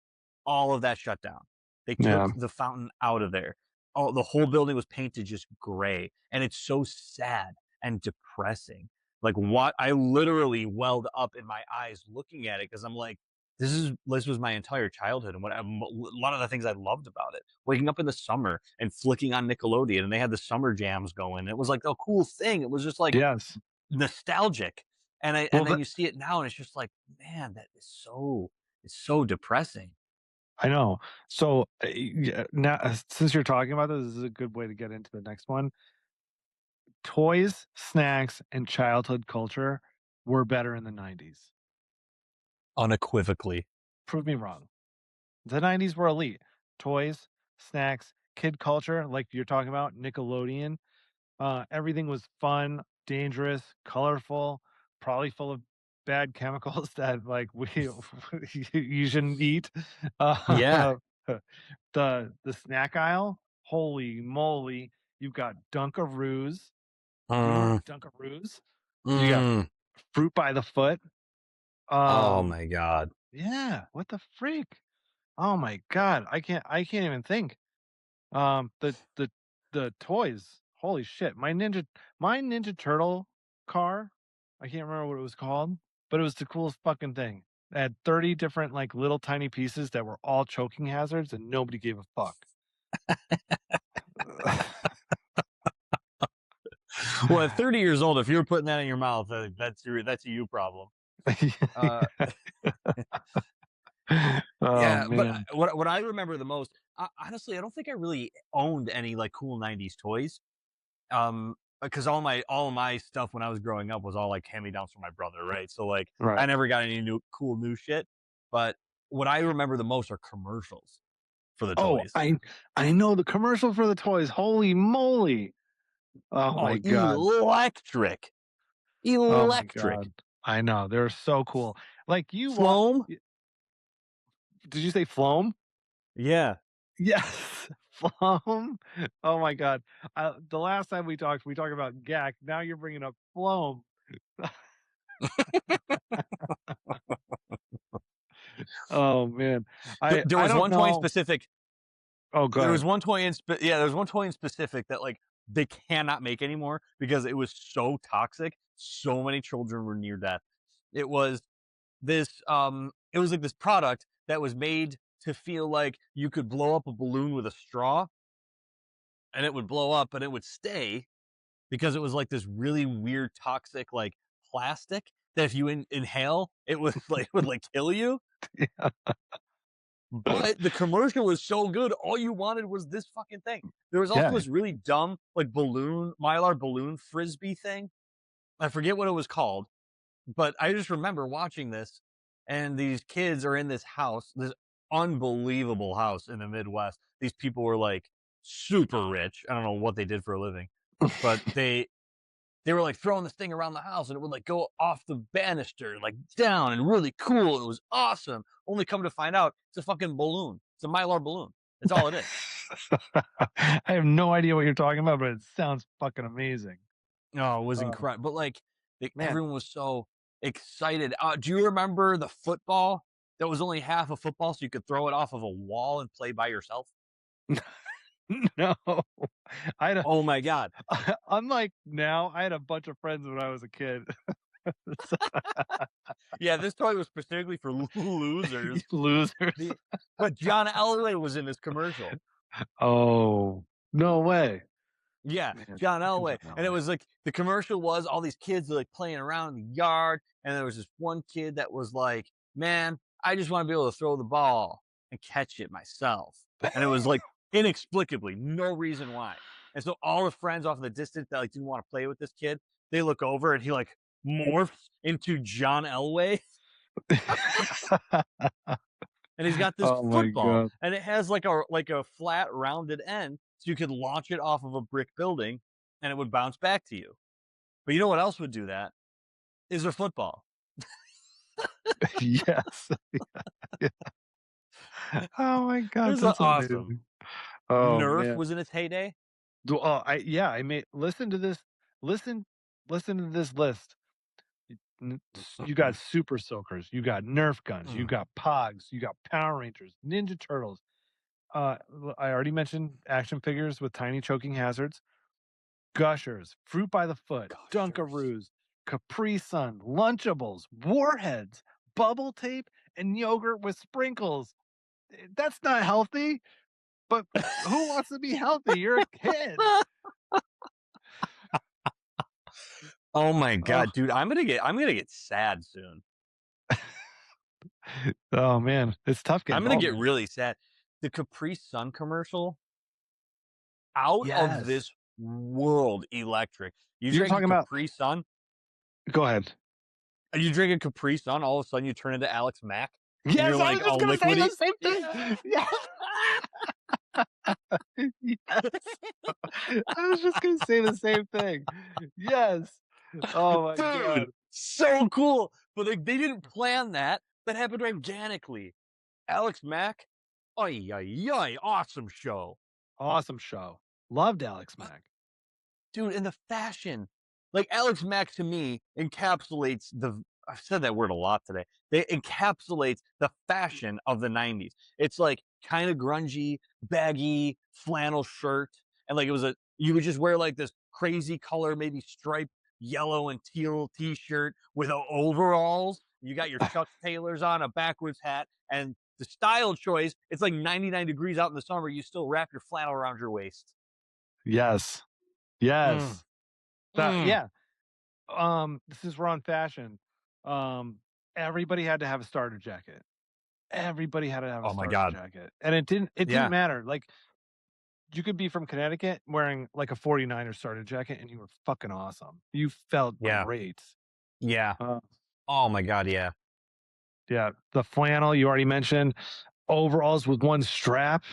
all of that shut down. They Yeah. took the fountain out of there. Oh, the whole building was painted just gray, and it's so sad and depressing. Like what I literally welled up in my eyes looking at it because I'm like, this was my entire childhood, and a lot of the things I loved about it. Waking up in the summer and flicking on Nickelodeon, and they had the summer jams going. It was like a cool thing. It was just like Yes. nostalgic, Well, and then you see it now, and it's just like, man, that is so it's so depressing. I know. So, yeah, now since you're talking about this is a good way to get into the next one. toys, snacks, and childhood culture were better in the 90s. Unequivocally. Prove me wrong. The 90s were elite. Toys, snacks, kid culture, like you're talking about, Nickelodeon. Everything was fun, dangerous, colorful, probably full of bad chemicals that like we you shouldn't eat. Yeah. Uh, the snack aisle, holy moly! You've got Dunkaroos. You remember Mm, Dunkaroos? You got mm. fruit by the foot. Oh Um, my god. yeah, what the freak? Oh my god, I can't even think. The toys, holy shit. My Ninja Turtle car, I can't remember what it was called, but it was the coolest fucking thing. It had 30 different, like, little tiny pieces that were all choking hazards, and nobody gave a fuck. Well, at 30 years old, if you're putting that in your mouth, that's a you problem. Uh, Oh, yeah, but man. what I remember the most, honestly, I don't think I really owned any like cool '90s toys. Because all of my stuff when I was growing up was all like hand me downs from my brother, right? So like I Right. never got any new shit. But what I remember the most are commercials for the Oh, toys. I know the commercial for the toys, holy moly. Oh Oh, my god. electric, Oh my electric. god. I know, they're so cool. Like, you walk Floam, did you say Floam? yeah. Yes, Floam. Oh my god. The last time we talked about GAC, now you're bringing up Floam. Oh, man. There, I there I was don't one toy in know. specific. Oh, go There was ahead. one toy in yeah. There was one toy in specific that like they cannot make anymore because it was so toxic. So many children were near death. It was it was like this product that was made to feel like you could blow up a balloon with a straw and it would blow up and it would stay because it was like this really weird toxic like plastic that if you inhale it would like kill you. But the commercial was so good, all you wanted was this fucking thing. There was also Yeah. this really dumb like balloon mylar balloon frisbee thing. I forget what it was called. But I just remember watching this, and these kids are in this house, this unbelievable house in the Midwest. These people were like super rich. I don't know what they did for a living, but they were like throwing this thing around the house, and it would like go off the banister, like down, and really cool. It was awesome. Only come to find out, it's a fucking balloon. It's a mylar balloon. That's all it is. I have no idea what you're talking about, but it sounds fucking amazing. No, it was Oh, incredible. But like man. everyone was so excited. Do you remember the football that was only half a football, so you could throw it off of a wall and play by yourself? No. I had a Oh my god! unlike now, I had a bunch of friends when I was a kid. So Yeah, this toy was specifically for you losers. losers. The but John Elway was in this commercial. Oh, no way. Yeah, Man, John fucking Elway, John and it Elway. was like the commercial was all these kids like playing around in the yard, and there was this one kid that was like, "Man, I just want to be able to throw the ball and catch it myself," and it was like inexplicably no reason why. And so all the friends off in the distance that like didn't want to play with this kid, they look over and he like morphs into John Elway, and he's got this Oh my football, god. and it has like a flat rounded end, so you could launch it off of a brick building, and it would bounce back to you. But you know what else would do that? Is a football. Yes. Yeah. Oh my god, This is that's awesome. amazing. Oh, Nerf man. was in its heyday. I yeah, I may listen to this listen listen to this list. You got Super Soakers, you got Nerf guns, you Mm, got Pogs, you got Power Rangers, Ninja Turtles. I already mentioned action figures with tiny choking hazards, Gushers, Fruit by the Foot, Gushers. Dunkaroos, Capri Sun, Lunchables, Warheads, bubble tape, and yogurt with sprinkles. That's not healthy, but who wants to be healthy? You're a kid. Oh my Oh, god, dude, I'm gonna get sad soon. oh man, it's tough I'm getting gonna old, get man. really sad. The Capri Sun commercial, out of Yes. this world electric. You You're drink a talking about Capri Sun, go ahead. you drink a Capri Sun, all of a sudden you turn into Alex Mack, and you're Yes, I was like just all gonna say liquidy. the same Yeah. thing. Yes. Yes. I was just gonna say the same thing. Yes. Oh my Dude, god. so cool. But they didn't plan that. That happened organically. Alex Mack, ay, ay, ay, awesome show. Awesome show. Loved Alex Mack. Dude, and the fashion. Like Alex Mack to me encapsulates the I've said that word a lot today. They encapsulates the fashion of the 90s. It's like kind of grungy, baggy flannel shirt. And like it was a you would just wear like this crazy color, maybe striped yellow and teal t-shirt with overalls. You got your Chuck Taylors on, a backwards hat, and the style choice, it's like 99 degrees out in the summer. You still wrap your flannel around your waist. Yes. Mm, Yes. That mm. yeah. Since we're on fashion, um, everybody had to have a starter jacket. Everybody had to have a Oh my starter God. jacket. And it didn't Yeah. matter. Like you could be from Connecticut wearing like a 49er starter jacket and you were fucking awesome. You felt Yeah. great. Yeah. Uh, Oh my God. Yeah. yeah, the flannel you already mentioned, overalls with one strap,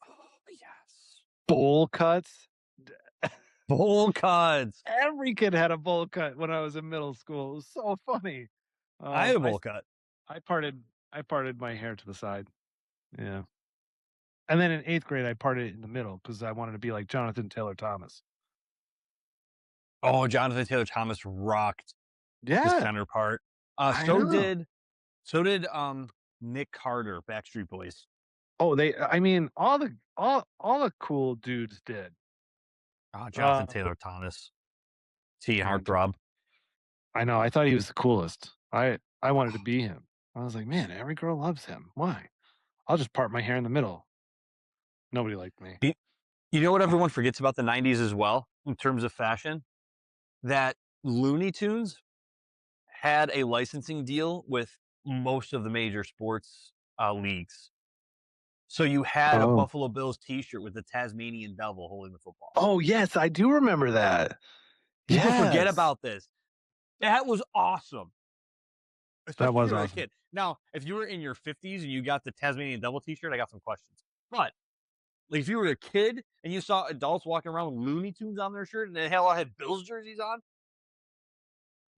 Oh, yes. bowl cuts. Bowl cuts. Every kid had a bowl cut when I was in middle school. It was so funny. I had a I bowl cut. I parted I parted my hair to the side. Yeah. And then in 8th grade, I parted it in the middle because I wanted to be like Jonathan Taylor Thomas. Oh, Jonathan Taylor Thomas rocked the Yeah, center part. I know. So did Nick Carter, Backstreet Boys. Oh, I mean, all the cool dudes did. Oh, Jonathan Uh, Taylor Thomas. T man, heartthrob. I know. I thought he was the coolest. I wanted to be him. I was like, man, every girl loves him. Why? I'll just part my hair in the middle. Nobody liked me. You you know what everyone forgets about the 90s as well in terms of fashion? That Looney Tunes had a licensing deal with most of the major sports leagues. So you had a Oh. Buffalo Bills T-shirt with the Tasmanian devil holding the football. Oh, yes, I do remember that. People forget Yes. about this. That was awesome, That especially if was you were a awesome. kid. Now, if you were in your 50s and you got the Tasmanian devil T-shirt, I got some questions. But like, if you were a kid and you saw adults walking around with Looney Tunes on their shirt and they hell had Bills jerseys on,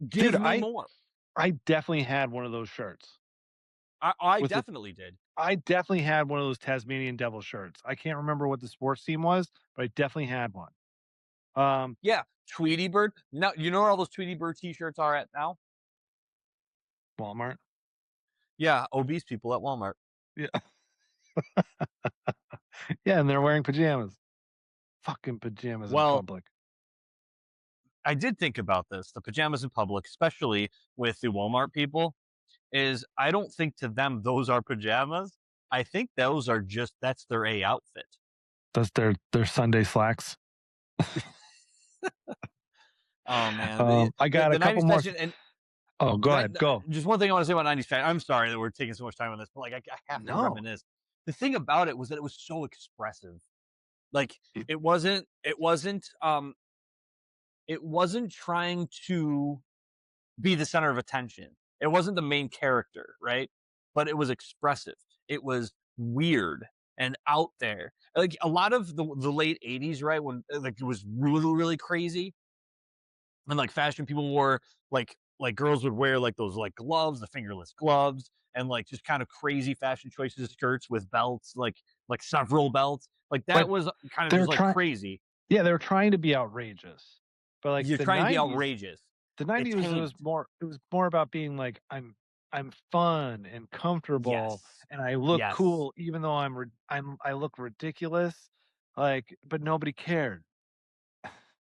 Dude, give me more. I definitely had one of those shirts I with the definitely did. I definitely had one of those Tasmanian Devil shirts. I can't remember what the sports team was, but I definitely had one. Um, Yeah, Tweety Bird. Now you know where all those Tweety Bird T-shirts are at now. Walmart. Yeah, obese people at Walmart. Yeah. Yeah, and they're wearing pajamas. Fucking pajamas in Well, public. I did think about this. The pajamas in public, especially with the Walmart people, is I don't think to them those are pajamas. I think those are just that's their A outfit. That's their Sunday slacks. Oh man, the I the, got a the couple 90s more. fashion and Oh, go ahead. Go. just one thing I want to say about 90s fashion. I'm sorry that we're taking so much time on this, but like I have to No. reminisce. The thing about it was that it was so expressive. Like It- it wasn't trying to be the center of attention. It wasn't the main character, right? But it was expressive. It was weird and out there. Like a lot of the late 80s, right? When like it was really, really crazy. And like fashion people wore like girls would wear like those like gloves, the fingerless gloves, and like just kind of crazy fashion choices, skirts with belts, like several belts. Like that but was kind of they're just like trying. crazy. Yeah, they were trying to be outrageous, but like You're trying to be outrageous. the It 90s was tanked. more. It was more about being like I'm fun and comfortable Yes. and I look Yes. cool even though I look ridiculous. Like, but nobody cared.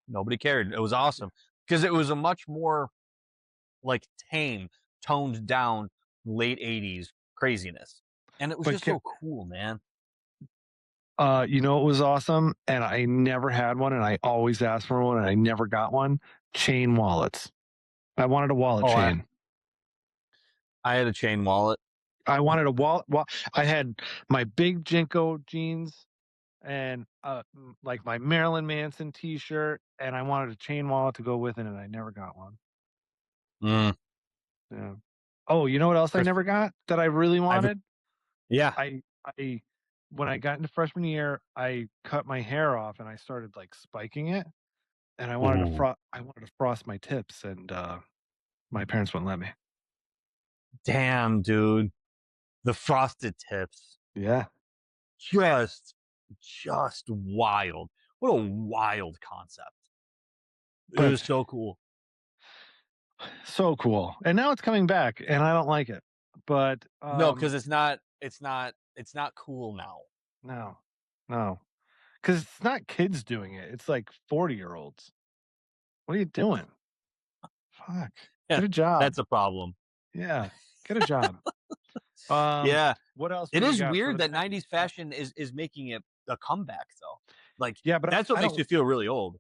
Nobody cared. It was awesome because it was a much more like tame, toned down late 80s craziness. And it was But just so cool, man. you know, it was awesome, and I never had one, and I always asked for one, and I never got one. Chain wallets. I wanted a wallet Oh, chain. I had a chain wallet. I wanted a wallet. I had my big Jinko jeans. and, like, my Marilyn Manson T-shirt, and I wanted a chain wallet to go with it, and I never got one. Mm, Yeah. Oh, you know what else I Chris, never got that I really I've wanted? yeah. I when I got into freshman year, I cut my hair off and I started, like, spiking it, and Ooh, I wanted to frost my tips, and, my parents wouldn't let me. damn, dude. The frosted tips. Yeah, Just just wild. What a wild concept. It but was so cool. so cool, and now it's coming back, and I don't like it, but, No, because it's not cool now. no, no, because it's not kids doing it, it's, like, 40-year-olds. What are you doing? Fuck. Yeah, Get a job. that's a problem. Yeah, get a job. Um, Yeah. what else It do we is got for weird the that 90s? 90s fashion is making it a comeback though. Like, Yeah, but that's what makes you feel really old.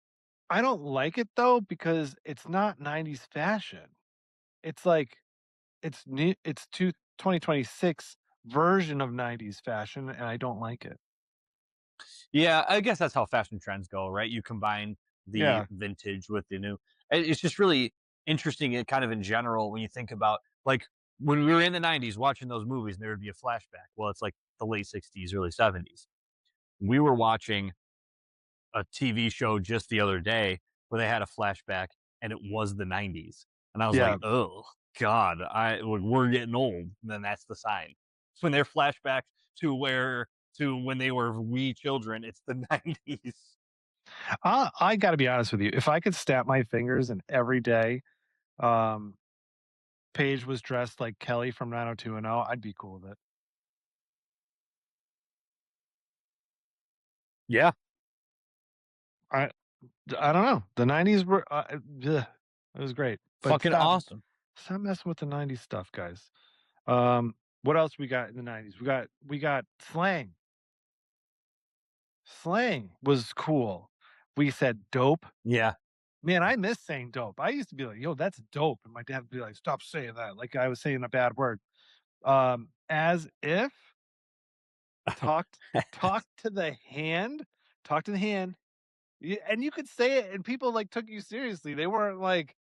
I don't like it though because it's not 90s fashion. It's like it's new it's 2026 version of 90s fashion and I don't like it. Yeah, I guess that's how fashion trends go, right? You combine the Yeah. vintage with the new. It's just really interesting and kind of in general when you think about like when we were in the 90s watching those movies and there would be a flashback. Well, it's like the late 60s, early 70s. We were watching a TV show just the other day where they had a flashback and it was the 90s. And I was like, Yeah. "Oh god, we're getting old." And then that's the sign. It's when they're flashback to where to when they were wee children, it's the 90s. I got to be honest with you. If I could snap my fingers and every day um Paige was dressed like Kelly from 90210, I'd be cool with it. Yeah, I I don't know. The 90s were ugh, it was great. But fucking awesome. stop messing with the 90s stuff, guys. What else we got in the 90s? We got slang. Slang was cool. We said dope. Yeah. Man, I miss saying dope. I used to be like, "Yo, that's dope," and my dad would be like, "Stop saying that," like I was saying a bad word. As if talked talk to the hand, talk to the hand. Yeah, and you could say it, and people like took you seriously. They weren't like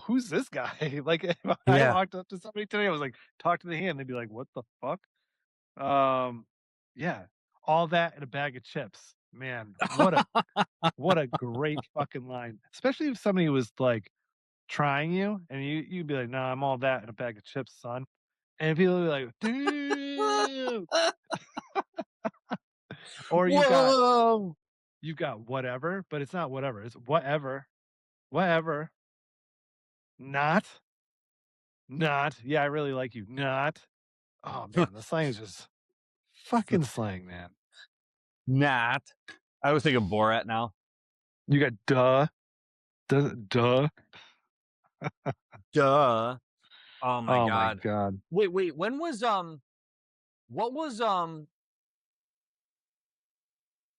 who's this guy? Like if I Yeah. walked up to somebody today, I was like, talk to the hand. They'd be like, what the fuck? Um, yeah, all that in a bag of chips. Man, what a great fucking line. Especially if somebody was like trying you, and you'd be like, nah, I'm all that in a bag of chips, son. And people would be like, dude. Or Whoa. you've got whatever, but it's not whatever. It's whatever. Whatever. Not, not. Yeah, I really like you. Not. Oh man, the slang is just fucking slang, man. Not. I was thinking Borat now. You got duh, duh, duh. Duh. Oh my Oh my god. god. Wait, when was what was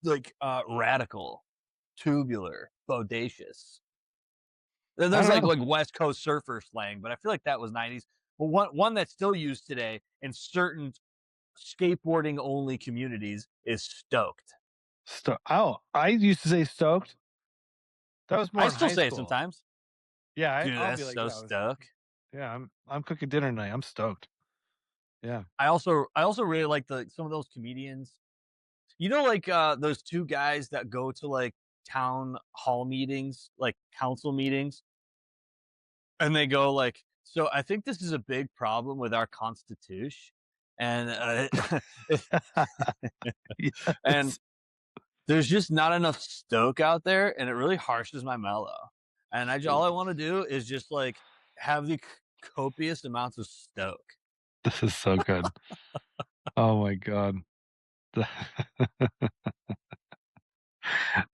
like radical, tubular, bodacious? I There's don't like know. West Coast surfer slang, but I feel like that was 90s. But one that's still used today in certain skateboarding only communities is stoked. Oh, I used to say stoked. That was more I in still high say it school. sometimes. Yeah, Dude, I'll that's be like, so yeah, stoked. yeah. I'm cooking dinner tonight. I'm stoked. Yeah. I also really like the some of those comedians. You know, like those two guys that go to like town hall meetings, like council meetings, and they go like, "So I think this is a big problem with our constitution," and and Yes. there's just not enough stoke out there, and it really harshes my mellow. And all I want to do is just like have the copious amounts of stoke. This is so good. Oh my god.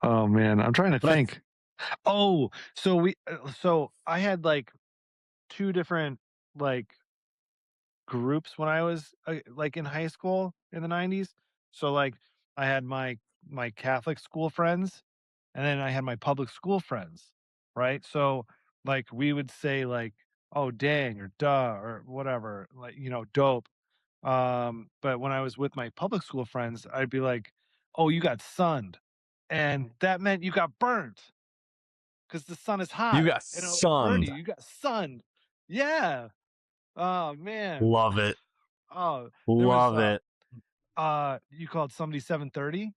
Oh man, I'm trying to But think. Oh, so I had like 2 different, like, groups when I was, like, in high school in the '90s. So, like, I had my Catholic school friends, and then I had my public school friends, right? So, like, we would say, like, "Oh, dang," or "Duh," or whatever, like, dope. But when I was with my public school friends, I'd be like, "Oh, you got sunned," and that meant you got burnt because the sun is You hot got and it'll burn sunned. you. You got sunned. Yeah. Oh man. Love it. Oh, there was Love it. you called somebody 7:30?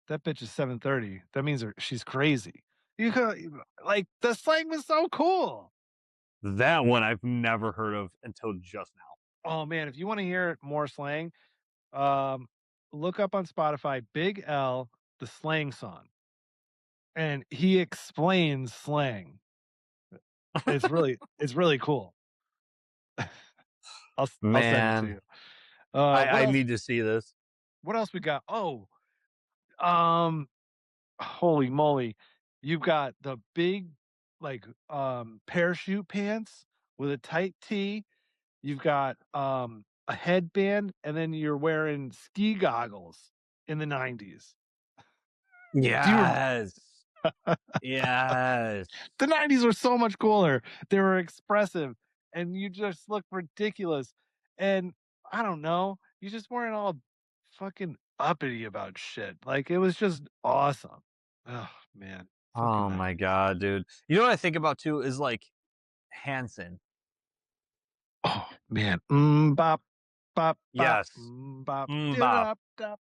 That bitch is 7:30. That means she's crazy. You could like the slang was so cool. That one I've never heard of until just now. Oh man, if you want to hear more slang, um, look up on Spotify Big L the slang song, and he explains slang. It's really cool. I'll send it to Man, you. I need to see this. What else we got? Oh, um, holy moly. You've got the big, like, parachute pants with a tight tee. You've got, a headband, and then you're wearing ski goggles in the '90s. Do you rem Yes. Yes. The '90s were so much cooler. They were expressive, and you just look ridiculous, and I don't know, you just weren't all fucking uppity about shit. Like, it was just awesome. Oh, man. Fucking Oh my 90s. god, dude. You know what I think about too is like Hanson. Oh, man. Bop, bop, bop, Yes. bop, Bop. dip-dop, dop.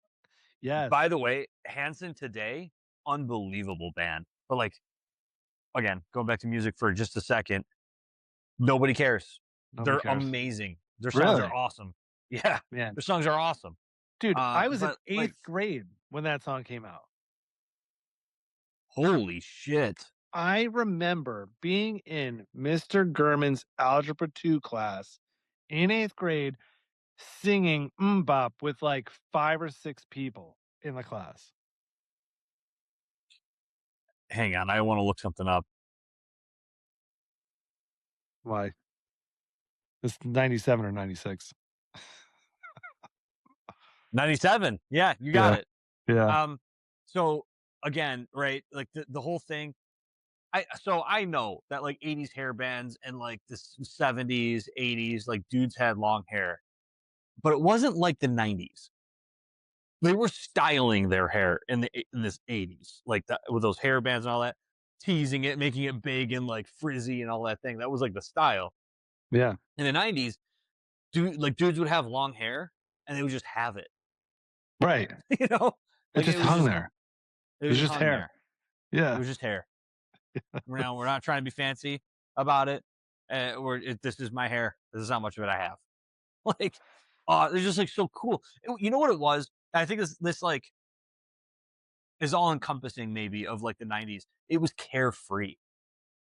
Yes. By the way, Hanson today, unbelievable band. But like again, going back to music for just a second, nobody cares. Nobody They're cares. amazing. Their songs are Really? awesome. Yeah, Man. their songs are awesome. Dude, I was in But like, 8th grade when that song came out. holy shit. I remember being in Mr. Gurman's Algebra 2 class in 8th grade singing "MMMBop" with, like, 5 or 6 people in the class. Hang on, I want to look something up. Why? It's '97 or '96. 97. Yeah, you got Yeah, it. yeah. Um, so again, right, like the whole thing. I know that like 80s hair bands and like the 70s, 80s, like dudes had long hair, but it wasn't like the 90s. They were styling their hair in this 80s, like that with those hair bands and all that, teasing it, making it big and like frizzy and all that thing. That was like the style. Yeah. In the 90s, dudes would have long hair and they would just have it. Right. You know? It Like just hung there. it It was was just just hung hair. there. It Yeah. was just hair. We're not trying to be fancy about it. This is my hair. This is how much of it I have. Like, they're just like so cool. You know what it was? I think this like is all encompassing maybe of like the 90s. It was carefree.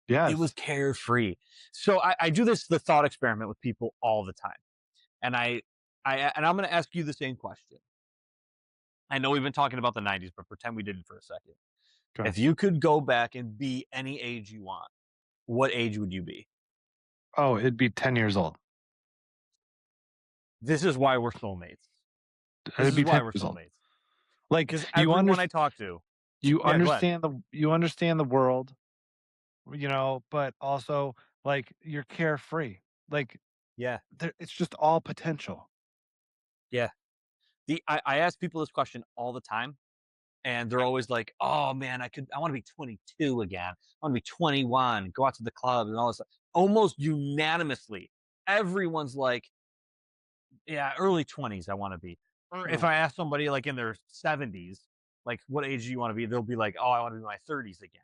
It was Yes. carefree. So I do the thought experiment with people all the time. And I'm gonna ask you the same question. I know we've been talking about the 90s, but pretend we didn't for a second. Okay. If you could go back and be any age you want, what age would you be? Oh, it'd be 10 years old. This is why we're soulmates. This It'd is be why 10 we're years old. soulmates. Like, Because everyone I talk to, yeah, go ahead. you understand the world, but also, like, you're carefree. Like, Yeah, it's just all potential. yeah. I ask people this question all the time, and they're always like, "Oh man, I want to be 22 again. I want to be 21, go out to the club and all this." Stuff. Almost unanimously, everyone's like, "Yeah, early 20s, I want to be." Or if Mm. I ask somebody like in their 70s, like, "What age do you want to be?" They'll be like, "Oh, I want to be in my 30s again."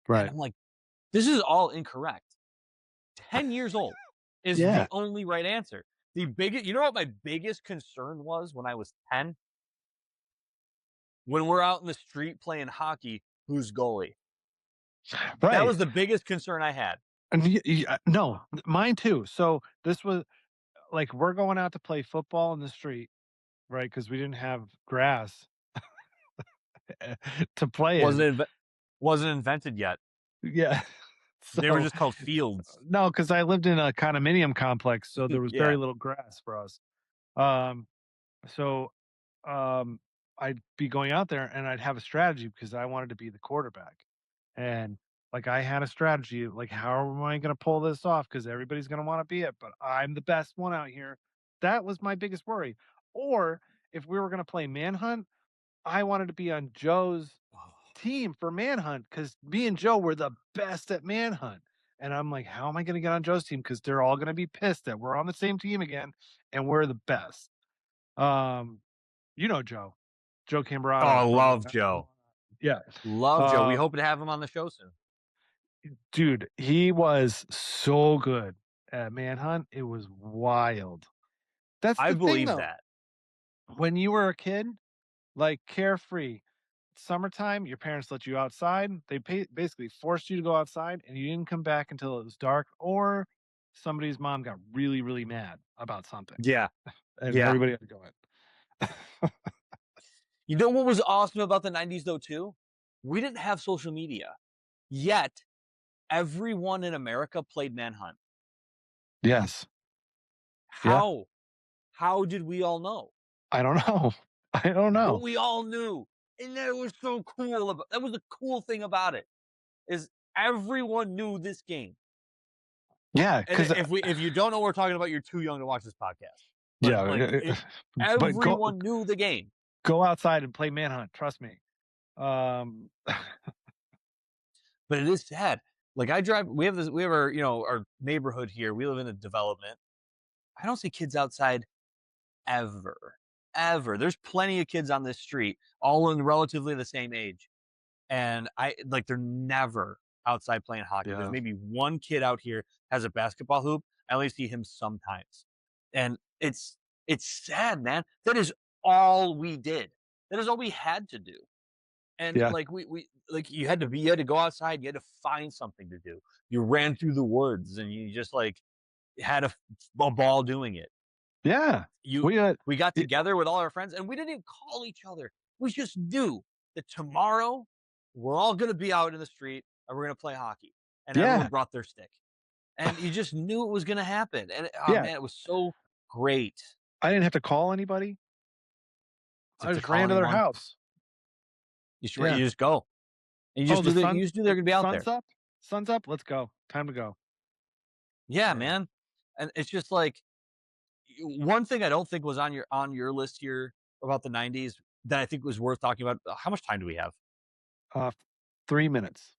And Right. I'm like, "This is all incorrect. 10 years old is the Yeah. only right answer." You know what my biggest concern was when I was 10? When we're out in the street playing hockey, who's goalie? That Right. was the biggest concern I had. And no, mine too. So this was like we're going out to play football in the street, right? Because we didn't have grass to play in. Wasn't inve wasn't invented yet. Yeah. They were So just called fields. no, because I lived in a condominium complex, so there was very Yeah. little grass for us. Um, so I'd be going out there and I'd have a strategy because I wanted to be the quarterback. And like I had a strategy, like how am I gonna pull this off? Because everybody's gonna want to be it, but I'm the best one out here. That was my biggest worry. Or if we were gonna play manhunt, I wanted to be on Joe's team for Manhunt because me and Joe were the best at Manhunt. And I'm like, how am I going to get on Joe's team? Because they're all going to be pissed that we're on the same team again and we're the best. Um, you know Joe, Joe Oh, I Camberado from love Joe. yeah, Love Joe. We uh, hope to have him on the show soon. dude, he was so good at Manhunt. It was wild. That's I the thing, believe though. that. When you were a kid, like carefree, summertime, your parents let you outside. They basically forced you to go outside, and you didn't come back until it was dark, or somebody's mom got really, really mad about something, Yeah. and Yeah. everybody had to go in. You know what was awesome about the 90s, though, too? We didn't have social media, yet everyone in America played Manhunt. Yes. Yeah. How? How did we all know? I don't know. I don't But know. we all knew. And that was so cool. That was the cool thing about it, is everyone knew this game. Yeah, And because if you don't know what we're talking about, you're too young to watch this podcast. But like yeah, but everyone knew the game. go outside and play Manhunt. Trust me. Um, But it is sad. Like we have our, our neighborhood here. We live in a development. I don't see kids outside ever. Ever. There's plenty of kids on this street, all in relatively the same age. And they're never outside playing hockey. There's yeah, maybe one kid out here has a basketball hoop. I only see him sometimes. And it's sad, man. That is all we did. That is all we had to do. And yeah, like we like you had to go outside, you had to find something to do. You ran through the woods and you just like had a ball doing it. yeah. You We we got y- together with all our friends and we didn't even call each other. We just knew that tomorrow we're all going to be out in the street and we're going to play hockey. And everyone yeah, brought their stick. And you just knew it was going to happen. And oh yeah. man, it was so great I didn't have to call anybody. I to just call ran to their anyone. house. You Yeah. just go. And Oh, you just knew they're going to be out sun's there. up. Sun's up. Let's go. Time to go. Yeah, Yeah. man. And it's just like one thing I don't think was on your list here about the 90s that I think was worth talking about. How much time do we have? Uh, 3 minutes.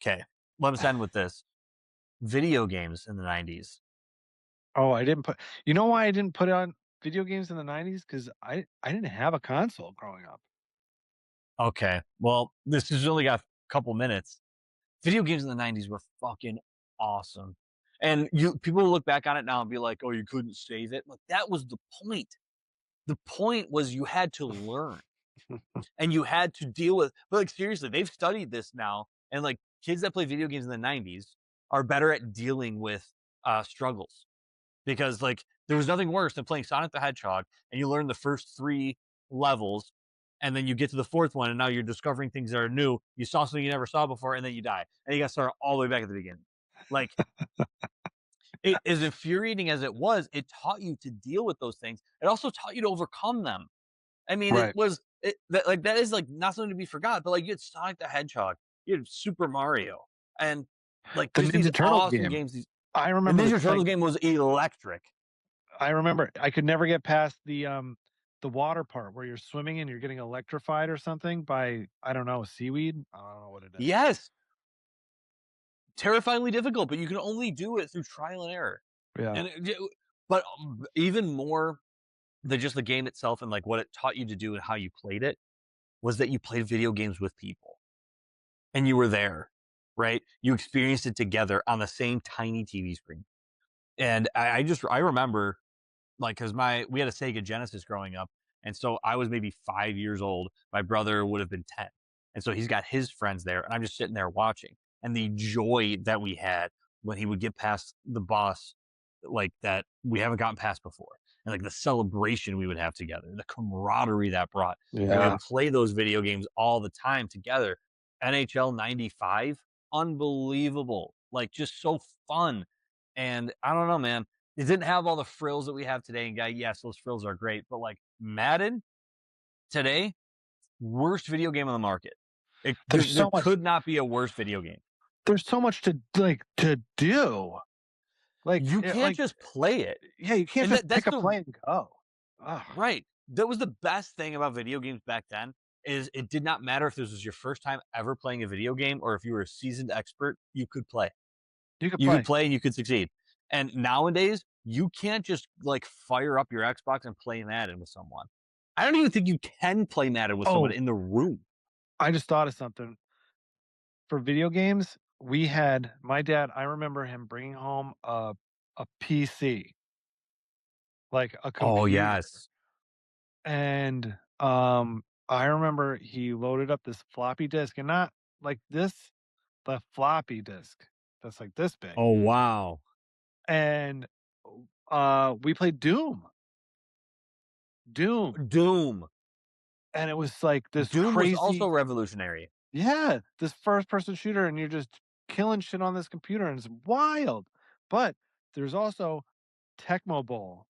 Okay. Let us end with this. Video games in the 90s. Oh, I didn't put. You know why I didn't put on video games in the '90s? Because I didn't have a console growing up. Okay. Well, this has only got a couple minutes. Video games in the 90s were fucking awesome. And people look back on it now and be like, "Oh, you couldn't save it." Like that was the point. The point was you had to learn and you had to deal with but like seriously, they've studied this now and like kids that play video games in the 90s are better at dealing with struggles because like there was nothing worse than playing Sonic the Hedgehog and you learn the first 3 levels and then you get to the 4th one and now you're discovering things that are new. You saw something you never saw before and then you die. And you got to start all the way back at the beginning. Like it as infuriating as it was, it taught you to deal with those things. It also taught you to overcome them. I mean, Right. that is like not something to be forgot. But like you had Sonic the Hedgehog, you had Super Mario, and like The just these Ninja Turtles awesome game. games. I The remember Ninja Turtles like game was electric. I remember I could never get past the water part where you're swimming and you're getting electrified or something by I don't know seaweed. I don't know what it is. Yes, terrifyingly difficult, but you can only do it through trial and error. Yeah. And but even more than just the game itself and like what it taught you to do and how you played it was that you played video games with people and you were there, right? You experienced it together on the same tiny TV screen. And I remember like because we had a Sega Genesis growing up, and so I was maybe 5 years old. My brother would have been 10, and so he's got his friends there, and I'm just sitting there watching, and the joy that we had when he would get past the boss, like that we haven't gotten past before, and like the celebration we would have together, the camaraderie that brought, and we Yeah. would play those video games all the time together. NHL '95, unbelievable, like just so fun, and I don't know, man it didn't have all the frills that we have today. And yes, those frills are great, but like Madden today, worst video game on the market. There's There so much could not be a worse video game. there's so much to to do. Like You can't like just play it, yeah, you can't and just that's pick a the play and go. Ugh. right. that was the best thing about video games back then, is it did not matter if this was your first time ever playing a video game or if you were a seasoned expert, you could play. You could You could play. play and you could succeed. And nowadays, you can't just like fire up your Xbox and play Madden with someone. I don't even think you can play Madden with someone Oh, in the room. I just thought of something. For video games, we had my dad, I remember him bringing home a PC, like a Oh computer. yes. And I remember he loaded up this floppy disk, and not like this, the floppy disk that's like this big. Oh wow. And we played Doom. Doom. And it was like this Doom was also crazy, revolutionary. yeah, this first person shooter, and you're just killing shit on this computer, and it's wild. But there's also Tecmo Bowl,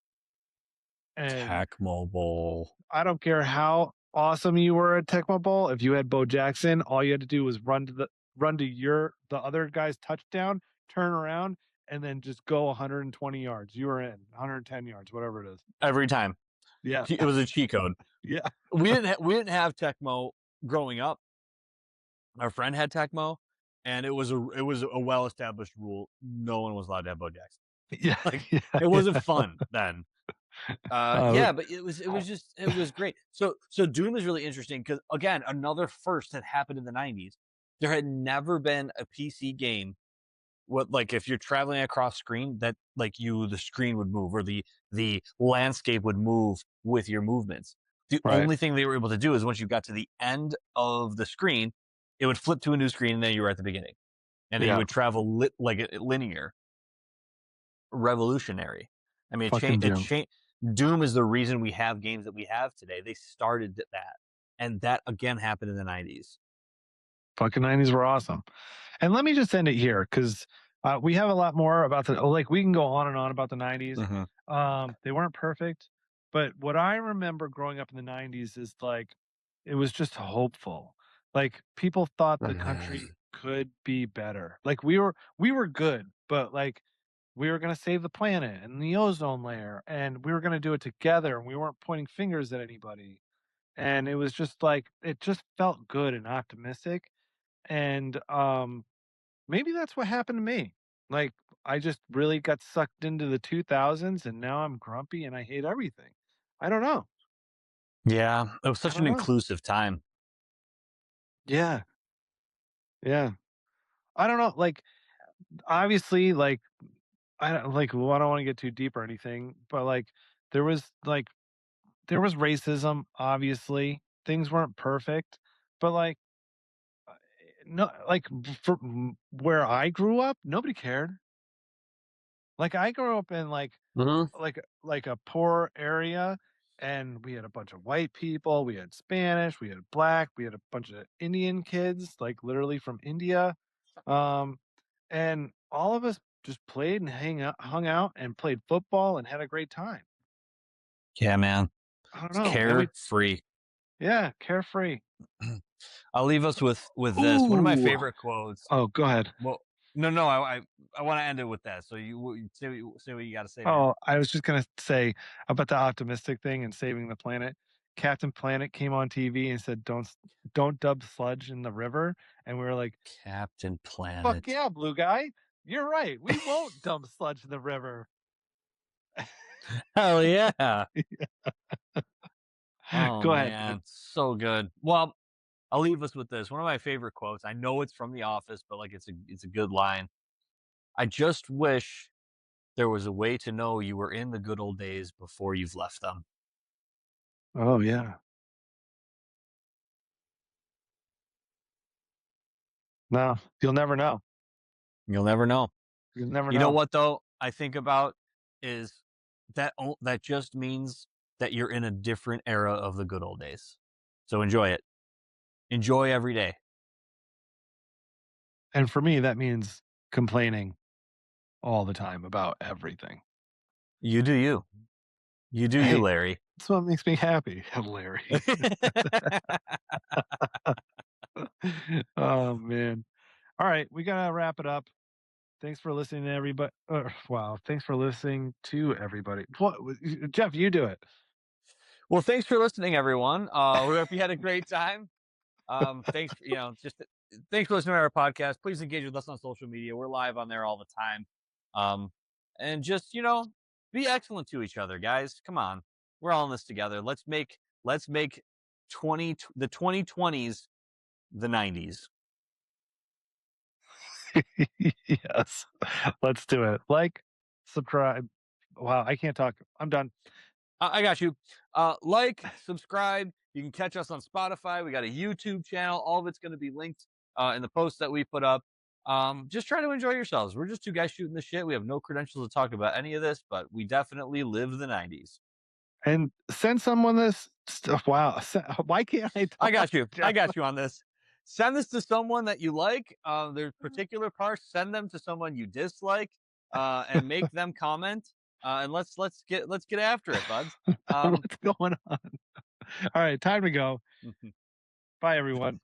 and Tecmo Bowl. I don't care how awesome you were at Tecmo Bowl. If you had Bo Jackson, all you had to do was run to the other guy's touchdown, turn around, and then just go 120 yards. You were in 110 yards, whatever it is. Every time. Yeah, It was a cheat code. yeah, We didn't have Tecmo growing up. Our friend had Tecmo, and it was a well established rule. No one was allowed to have Bo Jackson. yeah, Like yeah, it wasn't yeah. fun then. Uh, Yeah, but it was great. So Doom is really interesting because again, another first had happened in the 90s. There had never been a PC game, what, like, if you're traveling across screen, that like the screen would move, or the landscape would move with your movements. The right. only thing they were able to do is once you got to the end of the screen, it would flip to a new screen, and then you were at the beginning, and then you Yeah, would travel linear. Revolutionary. I mean, it fucking changed. It Doom. changed. Doom is the reason we have games that we have today. They started that, and that again happened in the 90s. Fucking 90s were awesome. And let me just end it here because we have a lot more about like, we can go on and on about the 90s. Mhm. They weren't perfect, but what I remember growing up in the 90s is like, it was just hopeful. Like, people thought the country could be better. Like, we were good, but like, we were going to save the planet and the ozone layer, and we were going to do it together, and we weren't pointing fingers at anybody. And it was just like, it just felt good and optimistic. And maybe that's what happened to me. Like, I just really got sucked into the 2000s, and now I'm grumpy and I hate everything. I don't know. Yeah, it was I such an don't know. inclusive time. Yeah. Yeah. I don't know. Like, obviously, like, I don't like, well, I don't want to get too deep or anything, but like, there was like, there was racism, obviously. Things weren't perfect, but like, no, like, where I grew up, nobody cared. Like, I grew up in Mhm. like a poor area, and we had a bunch of white people, we had Spanish, we had black, we had a bunch of Indian kids, like, literally from India, um, and all of us just played and hung out and played football and had a great time. Yeah, man. I don't It's know, and we, carefree. yeah, carefree. I'll leave us with this. One of my Ooh. favorite quotes. Oh, go ahead. Well, no, no, I want to end it with that. So you say what you got to say, man. Oh, I was just gonna say about the optimistic thing and saving the planet. Captain Planet came on TV and said, don't dub sludge in the river," and we were like, Captain "Fuck Planet. yeah, blue guy, you're right. We won't dump sludge in the river." Hell yeah. Oh Go ahead, dude. man, so good. Well, I'll leave us with this. One of my favorite quotes. I know it's from The Office, but like it's a good line. I just wish there was a way to know you were in the good old days before you've left them. Oh yeah. No, you'll never know. You'll never know. You'll never You know know. what though? I think about is that just means that you're in a different era of the good old days. So enjoy it. Enjoy every day. And for me, that means complaining all the time about everything. You do you. You do you, Hey, Larry. that's what makes me happy, Larry. Oh man. All right, we gotta wrap it up. Thanks for listening to everybody. Wow, thanks for listening to everybody. What, Jeff? You do it. Well, thanks for listening, everyone. We hope you had a great time. Thanks for, thanks for listening to our podcast. Please engage with us on social media. We're live on there all the time. Um, and just, be excellent to each other, guys. Come on. We're all in this together. Let's make 2020s the 90s. Yes. Let's do it. Like, subscribe. Wow, I can't talk. I'm done. I got you. Subscribe. You can catch us on Spotify. We got a YouTube channel. All of it's going to be linked in the post that we put up. Just try to enjoy yourselves. We're just two guys shooting the shit. We have no credentials to talk about any of this, but we definitely lived the 90s. And send someone this stuff. Wow. Why can't I I talk, got you. I Jeff? got you on this. Send this to someone that you like. There's particular parts. Send them to someone you dislike, and make them comment. And let's get after it, buds. What's going on? All right, time to go. Bye, everyone.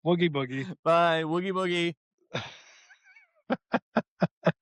Woogie boogie. Bye, woogie boogie.